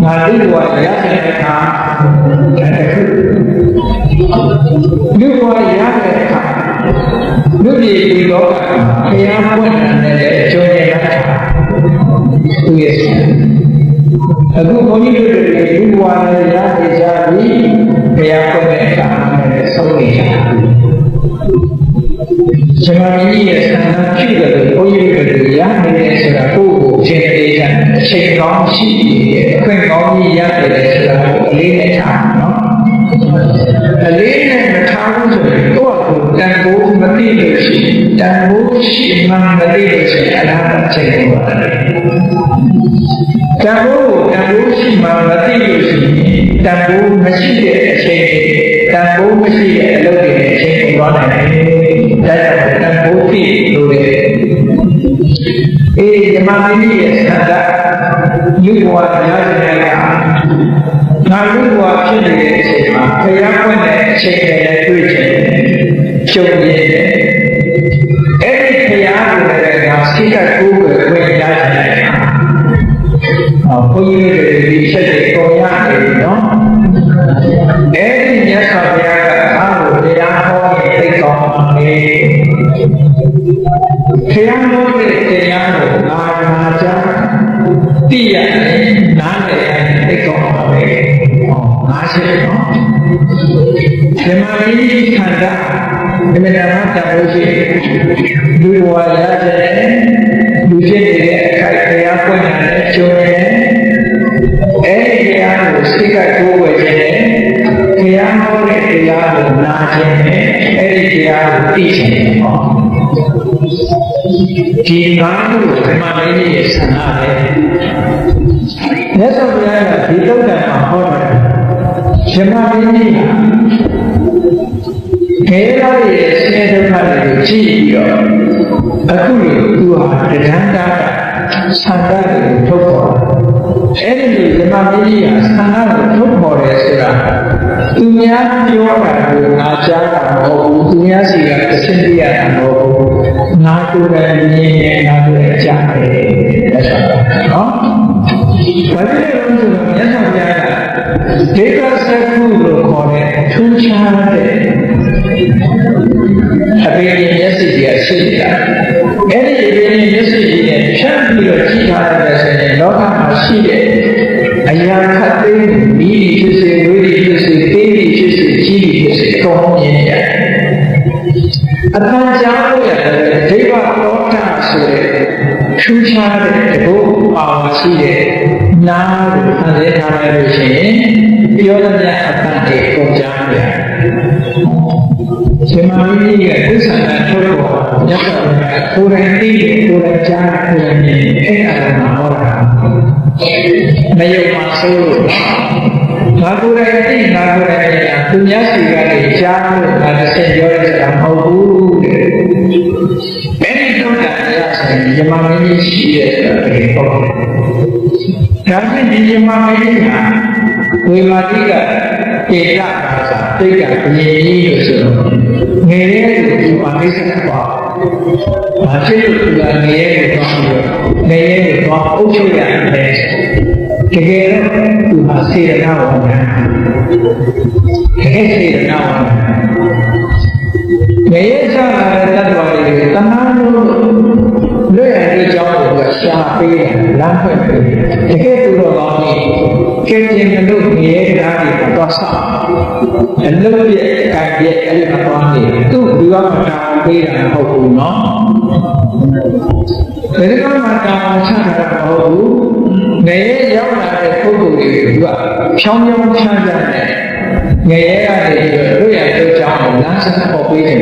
ငါလူဘဝရတဲ့အခါလူဘဝရတဲ့အခါလူပြည်ဒီလောကဘုရားပွင့်တဲ့အကျိုးရတာသူရဲ့အခုဘုန်းကြီးတို့တွေလူဘဝနဲ့ရတဲ့ကြပြီဘုရားပွင့်တဲ့အခါနဲ့ဆုံးနေကြဇမမင်းကြီးရဲ့ဆန္ဒဖြစ်တယ်ဘုန်းကြီးတို့တွေရနေတယ်ဆိုတာကိုယ့်ကိုရှင်းနေကြအချိန်ကောင်းရှိတယ်အခွင့်ကောင်းကြီးရတယ်ဆိုတာကိုအလေးနဲ့ထားနော်အလေးနဲ့မထားဘူးဆိုရင်ကိုယ့်ကိုတန်ဖိုးမသိလို့ရှိရင်တန်ဖိုးရှိမှမသိလို့ရှိရင်အလားတူချိန်ပေါ်ပါတယ်တန်ဖိုးကိုတန်ဖိုးရှိမှမသိလို့ရှိရင်တန်ဖိုးမရှိတဲ့အချိန်တန်ဖိုးမရှိတဲ့အလုပ်တွေအချိန်ပေါ်သွားနိုင်တယ်ဒါကြောင့်တန်ဖိုးသိလို့လေအေးဓမ္မမင်းကြီးရဲ့ဆန္ဒလူဘဝရတဲ့အခါငါလူဘဝဖြစ်နေတဲ့အချိန်မှာဘုရားပွင့်တဲ့အချိန်နဲ့တွေ့ချင်ကြုံရတဲ့အဲ့ဒီဘုရားကိုလည်းငါစိတ်ကကိုယ်ကိုဝင်ရတဲ့အခါဘုန်းကြီးတွေဒီချက်တွေပေါ်ရတယ်နော်အဲ့ဒီမြတ်စွာဘုရားကအားကိုတရားဟောရင်သိကောင်းပါလေဘုရားဟောတဲ့တရားကိုငါကြားသိရတယ်နားလည်သိကောင်းပါလေငါရှိတယ်နော်ဓမ္မမင်းကြီးခန္ဓာဒီမှာတန်ဖိုးရှိလူဘဝရတဲ့လူဖြစ်နေတဲ့အခိုက်တရားပွင့်တဲ့ကျိုးနဲ့အဲ့ဒီ စိတ်ကကိုယ်ဝယ်ခြင်းနဲ့တရားဟောတဲ့တရားကိုနာခြင်းနဲ့အဲ့ဒီတရားကိုသိခြင်းဟောဒီကားကိုဓမ္မမင်းကြီးရဲ့ဆန္ဒပဲမြတ်စွာဘုရားကဒီတုတ်တံမှာဟောတယ်ဓမ္မမင်းကြီးကခေရရဲ့ဆင်းရဲဒုက္ခတွေကိုကြည့်ပြီးတော့အခုလိုသူဟာတရားတာဆန္ဒကိုထုတ်ပေါ်အဲ့ဒီလိုဓမ္မမင်းကြီးကဆန္ဒကိုထုတ်ပေါ်တယ်ဆိုတာသူများပြောတာကိုငါကြားတာမဟုတ်ဘူးသူများစီကအရှင်းပြရတာမဟုတ်ဘူးငါကိုယ်တိုင်မြင်နေငါတို့ရဲ့ကြားတယ်လက်ဆောင်နော်ဘာဖြစ်လို့လဲဆိုတော့မြတ်စွာဘုရားကဒေဂစကုလို့ခေါ်တဲ့ထူးခြားတဲ့အပေမျက်စိကြီးရှိတာအဲ့ဒီအပေမျက်စိကြီးနဲ့ဖြန့်ပြီးတော့ကြည့်ထားတဲ့ဆိုရင်လောကမှာရှိတဲ့အရာခတ်သိမ်းမိဖြစ်စေဝိရိဖြစ်စေတေးဖြစ်စေကြီးဖြစ်စေကောင်းမြင်ရတယ်အတန်ကြားလို့ရတယ်ဒိဗ္ဗတောထဆိုတဲ့ထူးခြားတဲ့ဘုအာဝရှိတဲ့နာကိုဖန်ဆင်းထားလိုက်လို့ရှိရင်ပြောသမျှအတန်တွေကုန်ကြတယ်ရှင်မကြီးရဲ့သစ္စာနဲ့ထုတ်ပေါ်မြတ်စွာဘုရားကိုယ်တိုင်သိတယ်ကိုယ်တိုင်ကြားကိုယ်တိုင်မြင်အဲ့အရမှာဟောတာမယုံမှဆိုလို့ငါကိုယ်တိုင်သိငါကိုယ်တိုင်မြင်သူများစီကနေကြားလို့ငါတစ်ဆက်ပြောရတာမဟုတ်ဘူးတဲ့အဲ့ဒီတော့တရားဆိုင်ယမမင်းကြီးရှိတဲ့တဲ့ပေါ့ဒါနဲ့ဒီယမမင်းကြီးဟာဝေမာတိကတေရပါစာတိတ်ကဘုရင်ကြီးလို့ဆိုတော့ငယ်တဲ့လူဒီမှာအိစ္ဆာပါဘာဖြစ်လို့သူကငယ်ရဲ့ကိုသွားပြီးတော့ငယ်ရဲ့ကိုသွားအုပ်ချုပ်ရတယ်တကယ်တော့သူဟာစေရနာဝန်ထမ်းတကယ်စေရနာဝန်ထမ်းငယ်ရဲ့စားလာတဲ့တတ်တော်တွေတမန်လို့လွတ်ရတဲ့အကြောင်းကိုရှာပေးတယ်လမ်းဖွင့်ပေးတယ်တကယ်သူတော်ကောင်းကြီးကဲကျင်လို့ငယ်ရဲ့ဓာတ်တွေတော့ဆောက်အလုပ်ရဲ့ကံရဲ့အဲ့ဒီမှာသွားနေသူ့ဒီကမှာတာပေးတာမဟုတ်ဘူးနော်ဘယ်တော့မှတာချတာမဟုတ်ဘူးငရဲရောက်လာတဲ့ပုဂ္ဂိုလ်တွေကိုသူကဖြောင်းဖြောင်းဖြန်းဖြန်းနဲ့ငရဲကနေတို့ရတို့ကြောင်းကိုလမ်းဆက်ပေါ်ပေးတယ်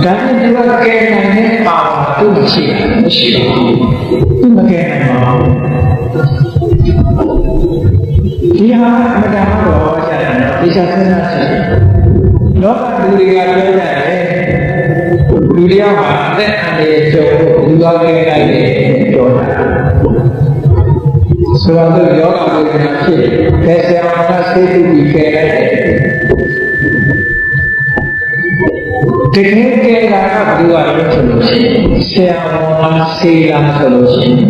ဒါနဲ့သူကကဲနိုင်တဲ့ပါဝါသူ့မရှိဘူးသူမကဲနိုင်ပါဘူးဒီဟာအမတန်တော့ဟောကြတယ်နော်ဒီစားစဉ်းစားကြည့်လောကလူတွေကပြောကြတယ်လူတယောက်ဟာအသက်အန္တရာယ်ကြုံလို့လူသားတွေလိုက်တယ်ပြောတာဆိုတော့ယောဂဝိဒနာဖြစ်တယ်ဆရာမကစိတ်တူပြီးခဲလိုက်တယ်တကယ်ကဲတာကဘယ်လိုလဲဆိုလို့ရှိရင်ဆရာမဆေးလာဆိုလို့ရှိရင်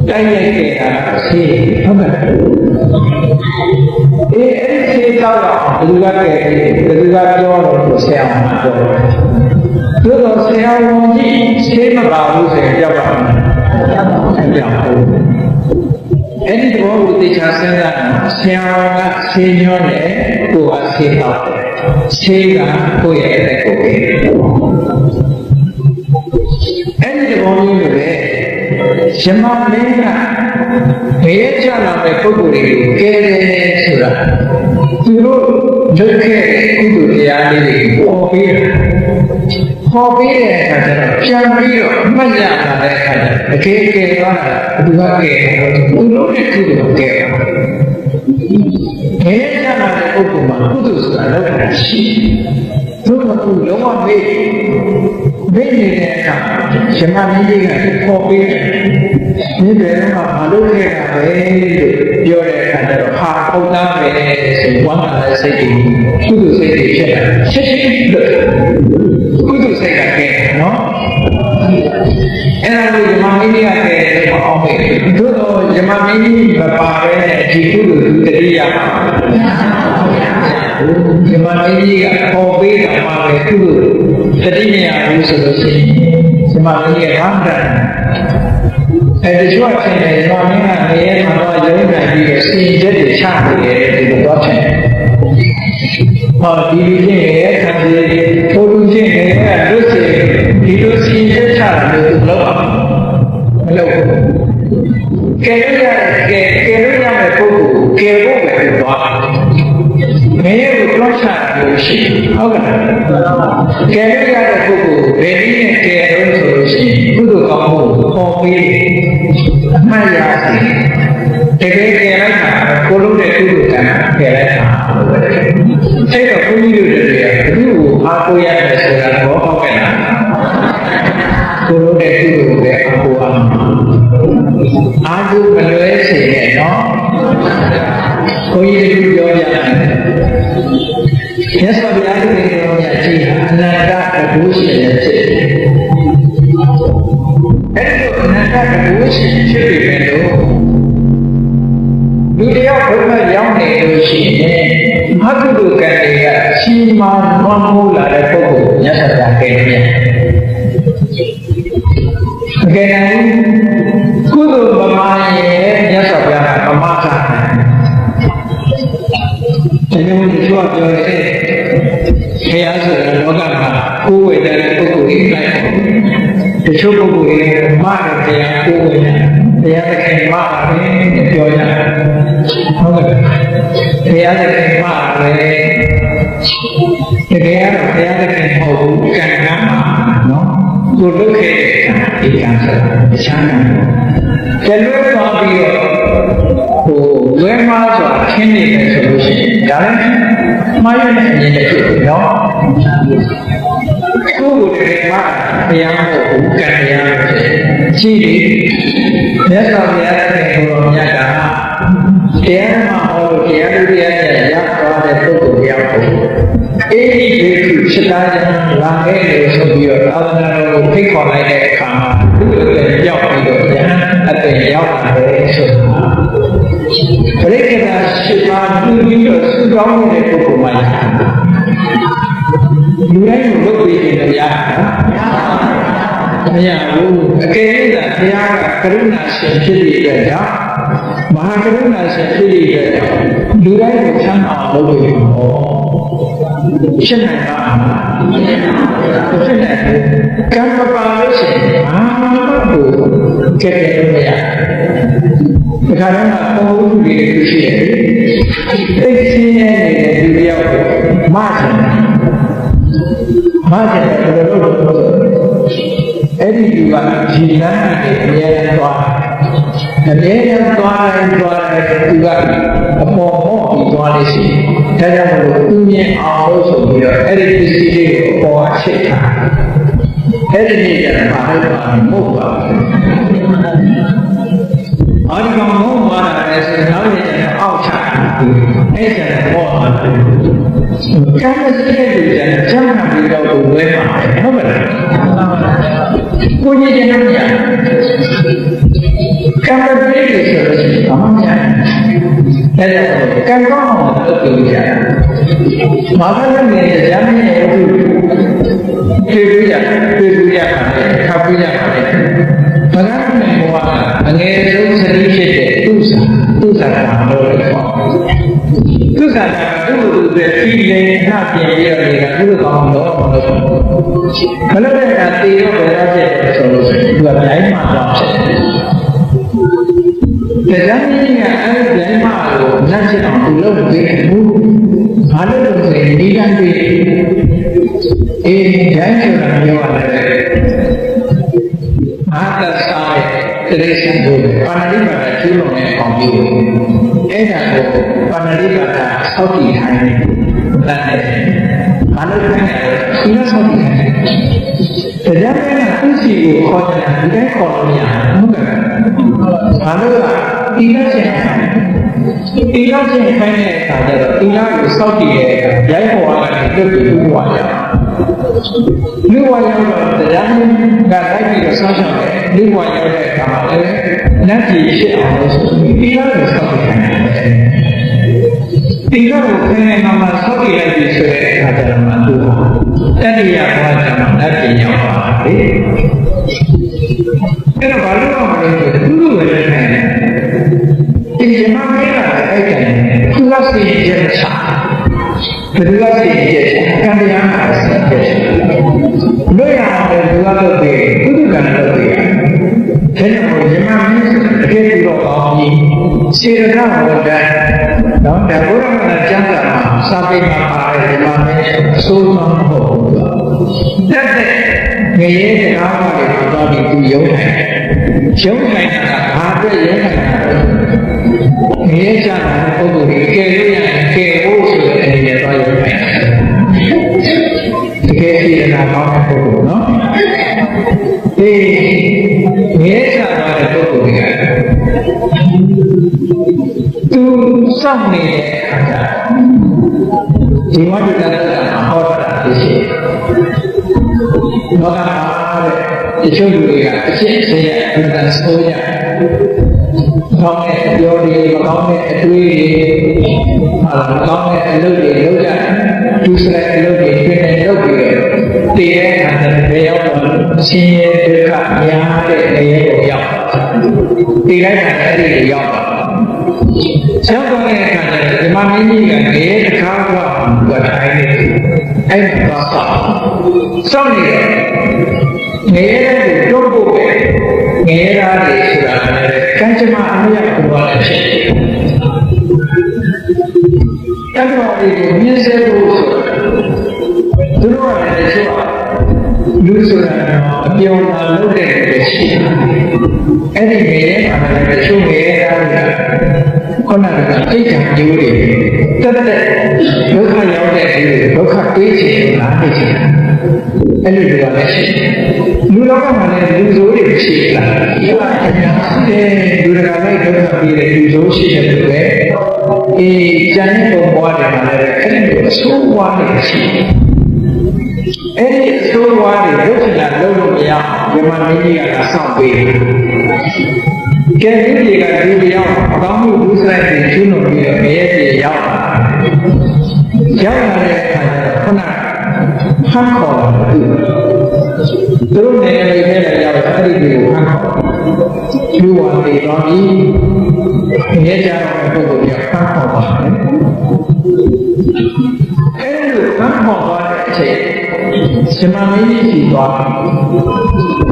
တိုက်ရိုက်ကဲတာကဆေးဟုတ်ကဲ့အဲ့ဒီဆေးတော့ဘယ်လိုကဲတယ်ဘယ်လိုကပြောလို့ဆရာမပြောတယ်တို့တော့ဆရာဝန်ကြီးဆေးမပါဘူးဆိုရင်ကြောက်ပါမယ်ကြောက်ပါဘူးအဲ့ဒီတော့ဝိသေချာစဉ်းစားဆရာကဆေးညွှန်းတယ်ကိုယ်ကဆေးတော့ဆေးကကိုယ့်ရဲ့အသက်ကိုပဲအဲ့ဒီတော့မျိုးလိုပဲယမမင်းကဘယ်ကြလာတဲ့ပုဂ္ဂိုလ်တွေကိုကဲတယ်ဆိုတာသူတို့လုပ်ခဲ့ကုသိုလ်တရားလေးတွေကိုပေါ်ပေးတယ်ပေါ်ပေးတဲ့အခါကျတော့ပြန်ပြီးတော့မှတ်ရတာတဲ့အခါကျတကယ်ကဲသွားတာဘယ်သူကကဲတယ်သူတို့နဲ့ကုသိုလ်ကဲတယ်ဘယ်ကြလာတဲ့ပုဂ္ဂိုလ်မှာကုသိုလ်ဆိုတာလုပ်တာရှိသူတို့ကလုံးဝမေ့နေတဲ့အခါယမမင်းကြီးကပေါ်ပေးတယ်ဒီဘယ်တော့မှမလုပ်ခဲ့တာပဲလို့ပြောတဲ့အခါကျတော့ဟာပုံသားပဲဆိုဝမ်းသာတဲ့စိတ်တွေကုသိုလ်စိတ်တွေဖြစ်တာရှင်းရှင်းလို့ကုသိုလ်စိတ်ကကဲနော်အဲ့ဒါကိုယမမင်းကြီးကကဲတယ်မအောင်ပဲတို့တော့ယမမင်းကြီးမပါပဲဒီကုသိုလ်တတိယပါယမမင်းကြီးကပေါ်ပေးတာမှပဲကုသိုလ်တတိယဘူးဆိုလို့ရှိရင်ယမမင်းကြီးကရမ်းတယ်အဲဒီချို့အချင်းနဲ့ယမမင်းကနေရာမှာရုံးနိုင်ပြီးတော့စီချက်တွေချနေတယ်ဒီလိုတော့ချင်းဟောဒီလိုချင်းရဲ့ခံစီထိုးလူချင်းရဲ့လွတ်စီဒီလိုစီချက်ချတာလို့လောက်ပါမလုပ်ဘူး ကဲလို့ရမယ်ပုဂ္ဂိုလ်ကဲဖို့ပဲဖြစ်သွားမင်းရဲ့ကိုတော့ချလို့ရှိဟုတ်ကဲ့ကဲလို့ရတဲ့ပုဂ္ဂိုလ်ဘယ်နည်းနဲ့ကဲလို့ဆိုလို့ရှိရင်ကုသိုလ်ကောင်းမှုပေါ်ပြီးအမှတ်ရစီတကယ်ကဲလိုက်တာကိုလုံးတဲ့ကုသိုလ်ကံကဲလိုက်တာအဲ့တော့ဘုန်းကြီးတို့တွေကဘုသူ့ကိုအားကိုးရတယ်ဆိုတာဘောပေါက်ခဲ့တာကိုလုံးတဲ့ကုသိုလ်ပဲအားကိုးအောင်အားကိုးမလွဲစေနဲ့နော်ဘုန်းကြီးတို့ပြောပြတယ်မြတ်စွာဘုရားရှင်ကိုမြတ်ကြီးအနန္တအဘိုးရှင်နဲ့ဖြစ်တယ်အဲ့ဒီအနန္တအဘိုးရှင်ဖြစ်ပြီပဲလို့လူတယောက်ဘုရားရောက်နေလို့ရှိရင်အကုသိုလ်ကံတွေကရှင်းမှန်မမိုးလာတဲ့ပုဂ္ဂိုလ်မြတ်စွာဘုရားကဲမြတ်အကယ်၍ကုသိုလ်ဗမာရဲ့မြတ်စွာဘုရားကဗမာသာဒီလိုမျိုးပြောတယ်ဘုရားဆိုတဲ့လောကမှာကိုယ်ဝေတဲ့ပုဂ္ဂိုလ်တွေလိုက်တချို့ပုဂ္ဂိုလ်တွေမှားတယ်တရားကိုယ်ဝေတယ်တရားသခင်မှားတယ်ပြောကြဟုတ်ကဲ့တရားသခင်မှားတယ်တကယ်တော့တရားသခင်မဟုတ်ဘူးကံကံမှာနော်ကိုလုခဲ့တဲ့ဒီကံဆိုတာတခြားနာကျလွဲသွားပြီးတော့လွဲမှားဆိုတာခင်းနေတယ်ဆိုလို့ရှိရင်ဒါလည်းမှားရတဲ့အမြင်တစ်ခုနော်ကိုယ်ကိုယ်တည်းမှာတရားမဟုတ်ဘူးကံတရားပဲရှိတယ်မြတ်စွာဘုရားရဲ့ကိုယ်တော်မြတ်ကတရားမှာဟောလို့တရားလူတရားနဲ့ရောက်သွားတဲ့ပုဂ္ဂိုလ်ရောက်ဖို့အေးဒီခုစိတ်သားလာခဲ့လို့ဆိုပြီးတော့သာသနာတော်ကိုဖိတ်ခေါ်လိုက်တဲ့အခါမှာသူ့ကိုလည်းရောက်ပြီးတော့ဉာဏ်အသိရောက်လာတယ်ဆိုတာပရိက္ခဏရှိပါသူပြီးတော့စုကောင်းတဲ့ပုဂ္ဂိုလ်မှလူတိုင်းကိုလုပ်ပြီးတယ်များမရဘူးအကယ်၍သာဘုရားကကရုဏာရှင်ဖြစ်တဲ့အတွက်ကြောင့်မဟာကရုဏာရှင်ဖြစ်တဲ့အတွက်လူတိုင်းကိုချမ်းသာအောင်လုပ်လို့ဟောဖြစ်နိုင်ပါ့မလားဖြစ်နိုင်ဘူးကံမပါလို့ရှိရင်ဘာမှကိုကြက်တယ်လို့မရဘူးဒါကြတော့ဘုံလူတွေရှိတယ်သိချင်းနေတဲ့လူတယောက်မဆင်တယ်ဘယ်လိုလုပ်လို့အဲ့ဒီလူကဒီလမ်းနဲ့အမြဲတမ်းသွားတယ်သူကအပေါ်ဟောပြီးသွားလို့ရှိရင်ဒါကြောင့်မလို့သူမြင်အောင်လို့ဆိုပြီးတော့အဲ့ဒီပစ္စည်းလေးကိုပေါ်အရှိထားအဲ့ဒီနေ့ကျတော့ဘာလို့ပါမဟုတ်ပါဘူးအာဒီကောင်မဟုတ်ပါလားဆိုတော့နောက်နေ့ကျတော့အောက်ချအဲ့ကျတော့ပေါ်လာတယ်ကံမစတဲ့လူကျတော့ကျမ်းစာပြီးတော့ဝဲပါတယ်ဟုတ်ပါလားကိုကြီးကျမ်းစာကံမစတဲ့လူဆိုတော့ဘာမှမရအဲ့ဒါကံကောင်းအောင်လုပ်ကြည့်ရတယ်ဘာသာနဲ့နေတဲ့ကျမ်းစာရဲ့အခုပြေးရပါတယ်ခါပြေးရပါတယ်ဘာသာနဲ့ဘဝကအငယ်ဆုံးစတိဖြစ်တဲ့သူစာကလို့ခေါ်သူစာကသူ့လိုပဲပြီးနေနှပ်ပြင်ရနေတာသူ့ကောင်းတော့ဘလို့လဲကတေရောပဲရတဲ့ဆိုလို့သူကဗျိုင်းမှာတော့ဖြစ်တယ်ဒါကြောင့်ဒီကအဲ့ဒီဗျိုင်းမှာကိုနှပ်ချင်အောင်သူလုပ်ပေးဘူးဘာလို့လဲဆိုရင်ဒီကံတွေအေးဗျိုင်းဆိုတာပြောရတယ်အာသစာရဲ့တိရစ္ဆာန်ကိုပါဏိပါဒကျူးလွန်တဲ့အောင်ပြီးအဲ့ဒါကိုပါဏိပါဒဆောက်တည်ထားတယ်တတ်တယ်ဘာလို့လဲဒီလိုဆောက်တည်တယ်ဒါကြောင့်လည်းသူစီကိုခေါ်တယ်ဒီတိုင်းခေါ်လို့မရဘူးဟုတ်ကဲ့ဘာလို့လဲဒီလိုချင်းခိုင်းတဲ့အခါကျတော့ဒီလားကိုစောက်တည်တဲ့ရိုက်ပေါ်ကနေလွတ်ပြီးလူ့ဝါရလူ့ဝါရတော့တရားကလိုက်ပြီးတော့ဆောက်ရှောက်တယ်လူ့ဝါရတဲ့အခါမှာလည်းနတ်ပြည်ဖြစ်အောင်လို့ဆိုပြီးဒီလားကိုစောက်တည်တယ်ဒီလားကိုခင်းနေမှာစောက်တည်လိုက်ပြီးဆိုတဲ့အခါကျတော့မှသူတတိယဘဝကျမှနတ်ပြည်ရောက်ပါလေအဲ့တော့ဘာလို့မလဲဆိုတော့သူ့လိုပဲနေတယ်ဒီမှာမင်းကအဲ့ဒါသူကစီရဲ့ချာဘယ်လိုလဲစီရဲ့ကံတရားမှာစီရဲ့လွတ်ရအောင်သူကတော့ဒီကုသကံတော့ဒီဒါကြောင့်ဒီမှာမင်းတ ကယ်ပြီးတော့ကောင်းကြီးစေရနာဝတ္တနော်ဒါဘုရားကကျမ်းစာမှာစာပေမှာပါတယ်ဒီမှာလည်းအစိုးရမဟုတ်ဘူးတက်တဲ့ငရေတကားပါလေတော့ဒီသူယုံတယ်ရုံးနိုင်တာဘာအတွက်ရုံးနိုင်တာငရေချတာပုဂ္ဂိုလ်ကြီးကယ်လို့ရတယ်ကယ်ဖို့ဆိုတဲ့အနေနဲ့တော့ရုံးနိုင်တယ်တကယ်စေရနာကောင်းတဲ့ပုဂ္ဂိုလ်နော်ဒီငရေချတာတဲ့ပုဂ္ဂိုလ်ကြီးကသူစောင့်နေတဲ့အခါဒီဝတ္တတ္တမှာဟောတာသိရှိဘောကတချို့လူတွေကအဖြစ်အစရအမှန်တန်ဆိုရကောင်းတဲ့အပြောတွေမကောင်းတဲ့အတွေးတွေမကောင်းတဲ့အလုပ်တွေလုပ်ကြသူစရိုက်အလုပ်တွေပြင်နေလုပ်ပြီးတည်တဲ့အခါကျတော့ရောက်တော့ဆင်းရဲဒုက္ခများတဲ့နေရာကိုရောက်တည်လိုက်တာအဲ့ဒီကိုရောက်တော့ဆောင်းတဲ့အခါကျတော့ဒီမှာမင်းကြီးကနေတစ်ခါတော့သူကတိုင်းနေတယ်အဲ့ဒါတော့စောင့်နေတယ်ငရေတဲ့ကိုတွန်းဖို့ပဲငရေသားတွေဆိုတာလည်းကံကြမ္မာအမြတ်ကိုပြောတယ်ဖြစ်တယ်။တက္ကသိုလ်တွေကိုမြင်စေဖို့သူတို့ကလည်းချို့လူဆိုတာအပြောင်းလာလုပ်တဲ့ပဲရှိတယ်။အဲ့ဒီငရေမှာလည်းချို့ငရေသားတွေကခုနကတိတ်ကံကျိုးတွေတက်တဲ့ဒုက္ခရောက်တဲ့လူတွေဒုက္ခပေးချင်လားသိချင်အဲ့လိုတွေကလည်းရှိတယ်လူလောကမှာလည်းလူဆိုးတွေရှိလားဒီမှာအများကြီးလူတွေကလည်းဒုက္ခပြီးတဲ့လူဆိုးရှိတဲ့လူတွေကျန်တဲ့ဘဝတွေမှာလည်းအဲ့ဒီလိုအဆိုးဝါးတွေရှိတယ်အဲ့ဒီအဆိုးဝါးတွေဒုက္ခလာလုံးလို့မရဘူးဒီမှာမိကြီးကဆောက်ပေးတယ်ကဲဒီတွေကဒီပြောင်းအကောင်းမှုဒုစရိုက်တွေကျွလို့ပြီးတော့ငရဲပြေရောက်လာတဲ့အခါကျတော့ခုနဖန်ခေါ်တာသူတို့နေရာတွေနဲ့ရောက်အဲ့ဒီတွေကိုဖန်ခေါ်လူဝါတွေတော့ဒီငရဲကြတဲ့ပုဂ္ဂိုလ်ကဖန်ခေါ်ပါတယ်အဲ့ဒီဖန်ခေါ်သွားတဲ့အချိန်ရှင်မမင်းကြီးစီသွား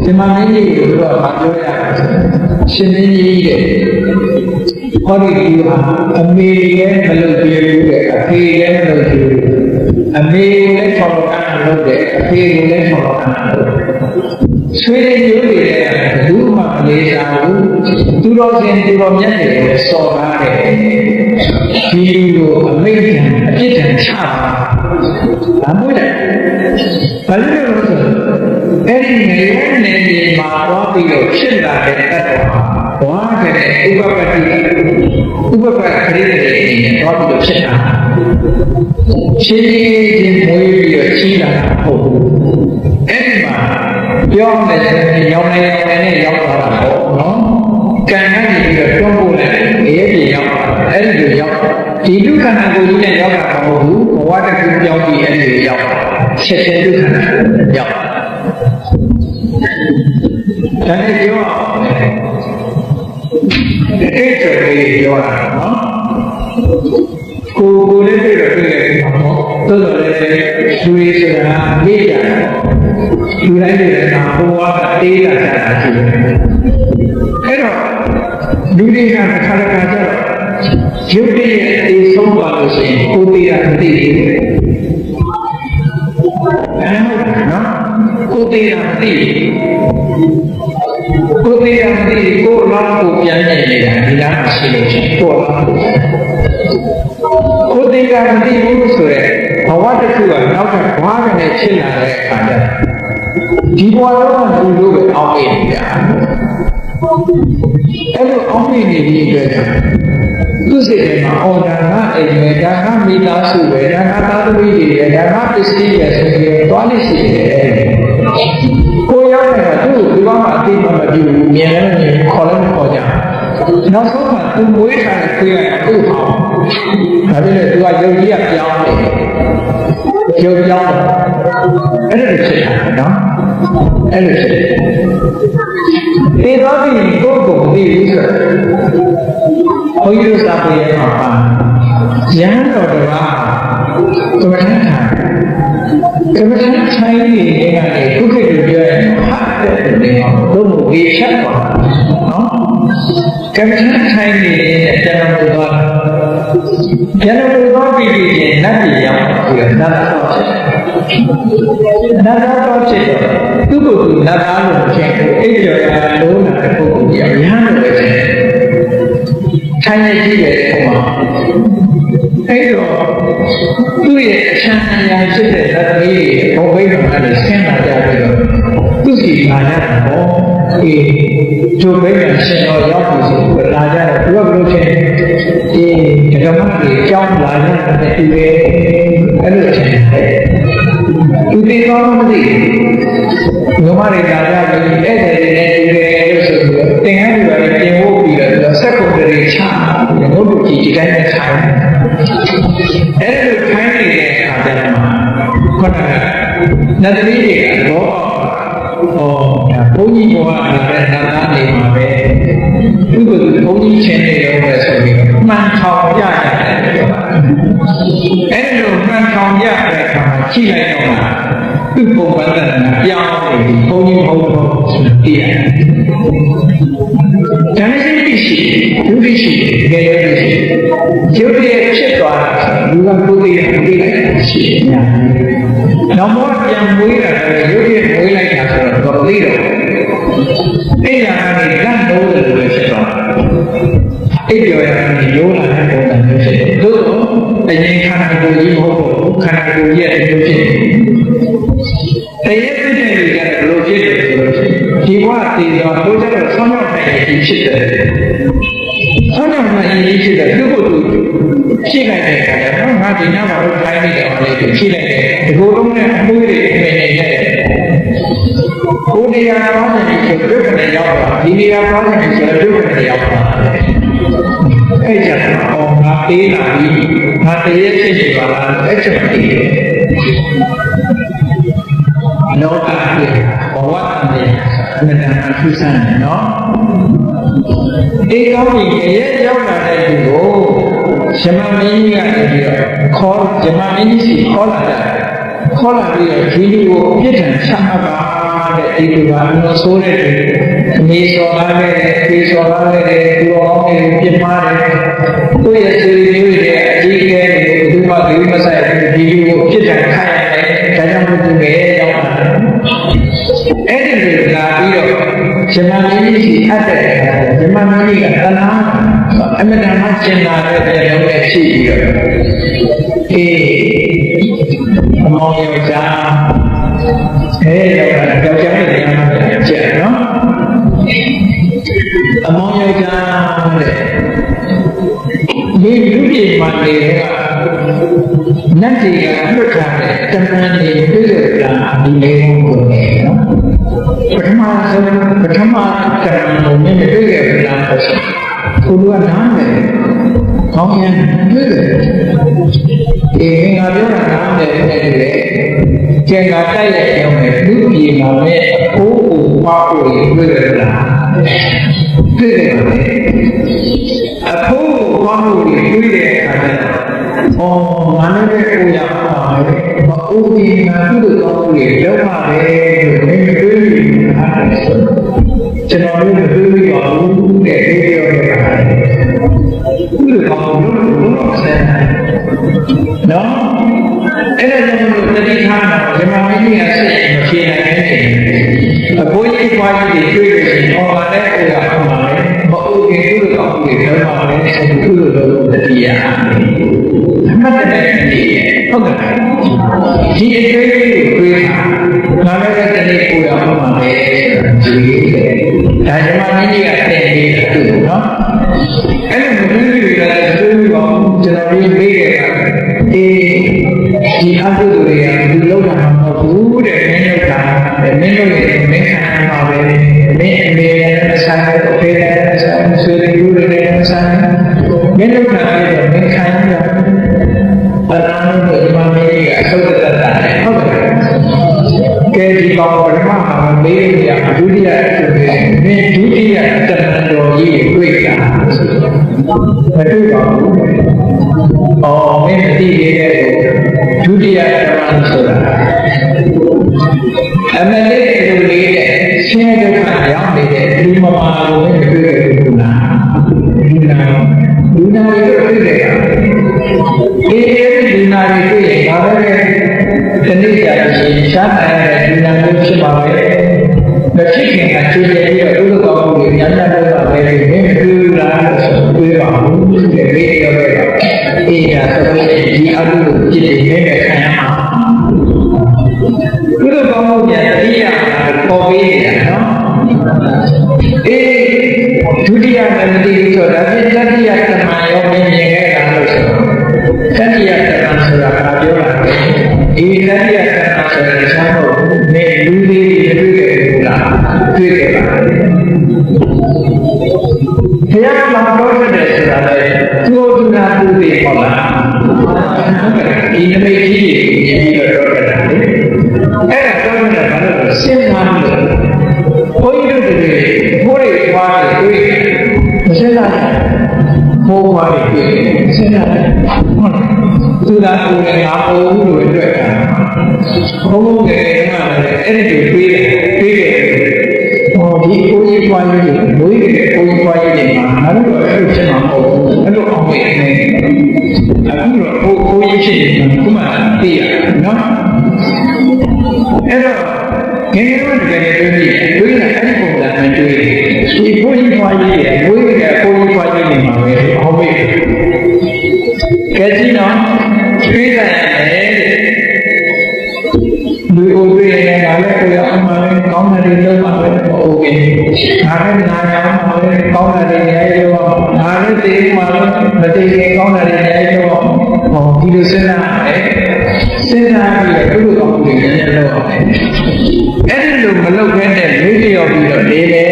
ရှင်မမင်းကြီးကိုတော့မပြောရဘူးရှင်မင်းကြီးတဲ့ဟောဒီဒီဟာအမေလည်းမလုပ်ပြဘူးတဲ့အဖေလည်းမလုပ်ပြဘူးအမေလည်းဆောင်းကန်လုပ်တယ်အဖေလည်းဆောင်းကန်လုပ်တယ်ဆွေးရည်မျိုးတွေလည်းဘူးမှမလေးစားဘူးသူတော်စင်သူတော်မြတ်တွေလည်းစော်ကားတယ်ဒီလိုအမိတ်တန်အပြစ်ဒဏ်ချတာဘာမို့လဲဘာလို့လဲဆိုအဲ့ဒီငရေနေနေမှာတော့ပြီးတော့ဖြစ်လာတဲ့တတ်တော်ဘဝကလည်းဥပပတ္တိခရိတ္တိအနေနဲ့တော့ပြီးတော့ဖြစ်တာရှင်းချင်းမွေးပြီးတော့ကြီးလာတာဟုတ်အဲ့ဒီမှာပြောမယ်ဆိုရင်ရောင်းနေနဲ့ရောက်သွားတာပေါ့နော်ကံကနေပြီးတော့တွန်းပို့လိုက်ငရေပြေရောက်တာအဲ့ဒီလိုရောက်ဒီဒုက္ခနာကိုကြီးနဲ့ရောက်တာမဟုတ်ဘူးဘဝတစ်ခုပြောင်းပြီးအဲ့ဒီလိုရောက်ချက်ချင်းဒုက္ခနာရောက်ဒါနဲ့ပြောအောင်အဲ့ဒါလေးပြောတာနော်ကိုလည်းတွေ့တော့တွေ့တယ်ပေါ့တော်တော်လေးလူတွေဆိုတာမေ့ကြတယ်လူတိုင်းတွေကဘဝကတေးတာကြတာရှိတယ်အဲ့တော့လူတွေကတစ်ခါတစ်ခါကျတော့ရုပ်တည်းရဲ့အေးဆုံးပါလို့ရှိရင်ကိုတေးတာမသိဘူးအဲ့နော်ကိုတေးတာမသိကိုတေးတာမသိကိုအလားကိုပြန်နေနေတာဒီလားမရှိလို့ရှိရင်ကိုအလားကိုတေးတာမသိဘူးဆိုရဲဘဝတစ်ခုကနောက်ထပ်ဘဝနဲ့ဖြစ်လာတဲ့အခါကျဒီဘဝတော့လူလိုပဲအောင်းနေကြအဲ့လိုအောင်းနေနေပြီးအတွက်သူစိတ်ထဲမှာအော်ဒါကအိမ်ပဲဒါကမိသားစုပဲဒါကသားသမီးတွေပဲဒါကပစ္စည်းပဲဆိုပြီးသွားလိမ့်ရှိတယ်ကိုရောက်နေတာသူ့ဒီဘဝမှာအတိတ်မှာမကြည့်ဘူးမြင်လည်းမြင်ခေါ်လည်းမခေါ်ကြနောက်ဆုံးမှာသူမွေးထားတဲ့ခွေးကသူ့ဟောင်းဒါပေမဲ့သူကယုံကြည်ရပြောင်းတယ်ယုံပြောင်းအဲ့ဒါဖြစ်တာနော်အဲ့လိုဖြစ်တယ်ဒီတော့ဒီကိုယ်ကိုသိပြီဆိုဘုန်းကြီးတို့စာပေရဲ့မှာပါရဟန်းတော်တွေကကမ္မထထိုင်းနေကနေဒုက္ခတွေပြောရင်ဟာတဲ့နေတော့ဘုံဝေဖြတ်ပါနော် ကမ္မထာထိုင်နေတဲ့ကျန်တော်တို့သွားကျန်တော်တို့သွားပြီးရင်နတ်ပြည်ရောက်ပြီးတော့နတ်သားတော့ဖြစ်နတ်သားတော့ဖြစ်တော့သူ့ကိုယ်သူနတ်သားလို့ထင်ကိုအိပ်ကျော်ရလုံးလာတဲ့ပုဂ္ဂိုလ်ကြီးအများလို့ပဲထင်ထိုင်နေကြည့်တဲ့ပုံမှာအဲ့တော့သူ့ရဲ့အချမ်းအရာဖြစ်တဲ့သတ္တိဘုံဘိဓမ္မာနဲ့ဆင်းလာကြပြီးတော့သူစီလာရတာပေါ့ဒီကျိုးဘိဓမ္မာရှင်တော်ရောက်ပြီဆိုလာကြတော့သူကဘယ်လိုဖြစ်ဒီဓမ္မတွေကြောင်းလာကြတဲ့သူတွေအဲ့လိုထင်တယ်သူသိကောင်းမသိဓမ္မတွေလာကြပြီးအဲ့ဒီနဲ့သူတွေလို့ဆိုပြီးသင်္ကန်းတွေပြင်ဖို့ပြီးတော့စက်ကုန်တွေချဘုဒ္ဓကြီးဒီတိုင်းနဲ့ခိုင်းအဲ့လိုခိုင်းနေတဲ့အခါကျတော့ခေါင်းကနတ်သမီးတွေကတော့ဘုန်းကြီးဘဝလာတဲ့နတ်သားတွေမှာပဲသူကဘုန်းကြီးချင်းတွေတော့ပဲဆိုပြီးမှန်ထောင်ရရတယ်အဲ့လိုမှန်ထောင်ရတဲ့အခါမှာကြည့်လိုက်တော့သူ့ပုံပတ်တဲ့ပြောင်းနေပြီဘုန်းကြီးဘုန်းတော်တည်ရတယ်ဒါနဲ့ရှိရှိဒုတိရှိကြရတဲ့ရှိရုပ်ရည်ဖြစ်သွားတာလူကကိုယ်တည်းပြေးလိုက်ရှိညာနောက်မှပြန်မွေးတာလည်းရုပ်ရည်မွေးလိုက်တာဆိုတော့တော်သေးတော့အဲ့ဒါကနေလန့်လို့လည်းဖြစ်သွားအဲ့ပြောရရင်ရိုးလာတဲ့ပုံစံမျိုးဖြစ်တယ်သို့တော့အရင်ခန္ဓာကိုယ်ကြီးမဟုတ်ဘူးခန္ဓာကိုယ်ကြီးရဲ့အကျိုးဖြစ်တယ်တရားဖြစ်တဲ့လူကဘယ်လိုဖြစ်တယ်ဆိုတော့ဒီဘဝတည်တော့ဘုရားတော်ဆောင်းရောက်နိုင်ရင်ဖြစ်တယ်ဆောင်းရောက်နိုင်ရင်ဖြစ်တယ်သူ့ကိုယ်သူဖြစ်နိုင်တဲ့အခါကျတော့ငါဒီညမှာတော့တိုင်းနေတယ်လေဖြစ်လိုက်တယ်ဒီကိုယ်လုံးနဲ့အမှုတွေပြင်နေတယ်ကိုယ်နေရာသွားနေဆိုဒုက္ခနဲ့ရောက်တာဒီနေရာသွားနေဆိုဒုက္ခနဲ့ရောက်တာအဲ့ကြတော့ငါပေးလာပြီငါတည်းရဲ့ဖြစ်နေပါလားအဲ့ချက်တည်းလောကရဲ့ဘဝနဲ့အနန္တအထူးဆန်းတယ်နော်ဒီကောင်းကြီးရဲ့ရောက်လာတဲ့သူကိုရှမမင်းကြီးကနေပြီးတော့ခေါ်ရှမမင်းကြီးစီခေါ်လာတာခေါ်လာပြီးတော့ဒီလူကိုအပြစ်ဒဏ်ချမှတ်ပါတဲ့ဒီလူကအလို့ဆိုးတဲ့သူအမေစော်လာခဲ့တယ်ဖေစော်လာခဲ့တယ်သူတော်ကောင်းတွေကိုပြစ်မှားတယ်သူ့ရဲ့ဆွေမျိုးတွေအကြီးအကဲတွေကိုဘယ်သူမှဂရုမစိုက်ဘူးဒီလူကိုအပြစ်ဒဏ်ခတ်ရတယ်ဒါကြောင့်မို့သူလည်းရောက်လာတယ်အဲ့ဒီလိုလာပြီးတော့ဇမမင်းကြီးစီအပ်တဲ့အခါဇမမင်းကြီးကတနာအမတန်မှကျင်လာတဲ့တရားနဲ့ဖြည့်ပြီးတော့အမောင်ယောက်ျားယောက်ျားနဲ့တရားမှကျက်နော်အမောင်ယောက်ျားတဲ့ဒီလူကြီးမှနေတဲ့ကနတ်ကြီးကလွတ်ထားတဲ့တမန်တွေပြည့်စုံလာဒီလေးကိုနော်ပထမဆုံးပထမကံလုံးနဲ့တွေ့ခဲ့ပြီလားဆိုကိုလူကနားမယ်ကောင်းရင်တွေ့တယ်ငါပြောတာနားမယ်နဲ့တွေ့တယ်ကျန်ကတိုက်ရအောင်မယ်လူပြေမှာမဲ့အဖိုးကိုပွားဖို့တွေ့ရလားတွေ့တယ်အဖိုးကိုပွားဖို့တွေ့တဲ့အခါကျတော့ငါလည်းကိုရပါမယ်မအိုးဒီငါသူ့ကိုကောင်းလို့လောက်ပါပဲလို့မင်းတွေ့နေတာကျွန်တော်တို့မတွေ့ပါဘူးတဲ့ပြောနေတာသူ့ကိုကောင်းလို့ဆက်နော်အဲ့ဒါကြောင့်မို့တတိထားတာဇမမင်းကြီးကဆက်မဖြေနိုင်တဲ့အဘိုးကြီးပွားကြီးတွေတွေ့လို့ရှိရင်ဘာလဲကိုရအောင်ပါလေမအိုးဒီသူ့ကိုကောင်းလို့လောက်ပါပဲသူ့လိုလိုတတိယမှတ်တဲ့ဒီဟုတ်ကဲ့ဒီအတွေ့အကြုံကိုတွေ့တာငါလည်းတနေ့ကိုရအောင်ပါလေဒီဒါဇမမင်းကြီးကတင်ပြီးတူနော်အဲ့လိုမတွေ့ရတဲ့သူ့ကိုကျွန်တော်ဒီမေးခဲ့တာဒီအကုသိုလ်တွေကဒီလောက်တာမဟုတ်ဘူးတဲ့မင်းတို့ကမင်းတို့ရဲ့မင်းခံမှာပဲမင်းအမေနဲ့ဆိုင်တဲ့အဖေနဲ့ဆိုင်ဆွေမျိုးတွေနဲ့ဆိုင်မင်းတို့ကလည်းမင်းခံရတာအနာတို့ဒီမှာမင်းကြီးအဆုတ်တတ်တာဟုတ်ကဲ့ဒီကောင်ပထမမှာမေးရဒုတိယဆိုရင်မင်းဒုတိယတဏ္ဍာတော်ကြီးတွေ့တာမတွေ့ပါဘူးမင်းမသိသေးတဲ့ဒုတိယဓမ္မဆိုတာအမလေးလူလေးတဲ့ဆင်းရဲဒုက္ခရောက်နေတဲ့လူမမာလို့မတွေ့ရဘူးလား တယ်အေးဒီနာရီတွေ့ရင်ဘာပဲတနေ့ကြာရင်ရှားနိုင်တဲ့ဒီနာမျိုးဖြစ်ပါပဲမဖြစ်ခင်ကခြေကျပြီးတော့ဥဒ္ဒကောင်းမှုညံ့ညံ့တော့ပါပဲမင်းဘူးလားဆိုပြေးပါဘူးဒီလေးရောပဲအေးဒါဆိုရင်ဒီအမှုကိုကြည့်နေမဲ့ခံရမှာဥဒ္ဒကောင်းမှုပြန်တရားပေါ်ပေးနေတာနော်အေးဒုတိယမတိဆိုတာတတိယတမန်ရောမြင်ခဲ့တာလို့ဆိုတတိယတမန်ဆိုတာကပြောတာအေးတတိယတမန်ဆိုတာတခြားမဟုတ်ဘူးနေလူလေးတွေတွေ့ခဲ့ဘူးလားတွေ့ခဲ့ပါဘုရားမှာတော်တယ်ဆိုတာလေသူ့ဒုနာသူတွေပေါ့လားဒီနမိတ်ကြီးမြင်ပြီးတော့တော်တယ်လေအဲ့ဒါတော်တယ်ဘာလို့စဉ်းစားလို့ဘုန်းကြီးတို့တွေဘိုးတွေွားတယ်တွေ့မစဉ်းစားဘိုးွားတယ်တွေ့စဉ်းစားဟုတ်သူသာသူလည်းငါဘိုးလို့တွေ့တာဘုန်းဘုန်းတွေလည်းအဲ့ဒီတွေ့တယ်ဟောဒီကိုကြီးပွားကြီးမွေးတဲ့ကိုကြီးပွားကြီးတွေမှာငါတို့တော့အဲ့လိုဖြစ်မှာမဟုတ်ဘူးအဲ့လိုအောင်မေ့နေအခုတော့ကိုကြီးဖြစ်နေတယ်ခုမှသိရနော်အဲ့တော့ငယ်ငယ်တော့တကယ်တွေ့ပြီးတွေ့ရင်အဲ့ဒီပုံစံနဲ့တွေ့တယ်ဒီကိုကြီးပွားကြီးတွေမွေးတဲ့ကိုကြီးပွားကြီးတွေမှာပဲအောင်မေ့ကဲကြည့်နော်တွေ့တယ်လူအိုတွေ့ရင်ငါလည်းကိုရအောင်ပါလေကောင်းတယ်လို့ပါပဲโอเคငါလည်းနာရအောင်ပါလေကောင်းတယ်လည်းရောငါလည်းသိမှလည်းမသိရင်ကောင်းတယ်လည်းရောဟောဒီလိုစဉ်းစားတယ်စဉ်းစားပြီးတော့သူ့လိုကောင်းမှုတွေလည်းလုပ်အောင်အဲ့ဒီလိုမလုပ်ခဲ့တဲ့လူတယောက်ပြီးတော့နေလေ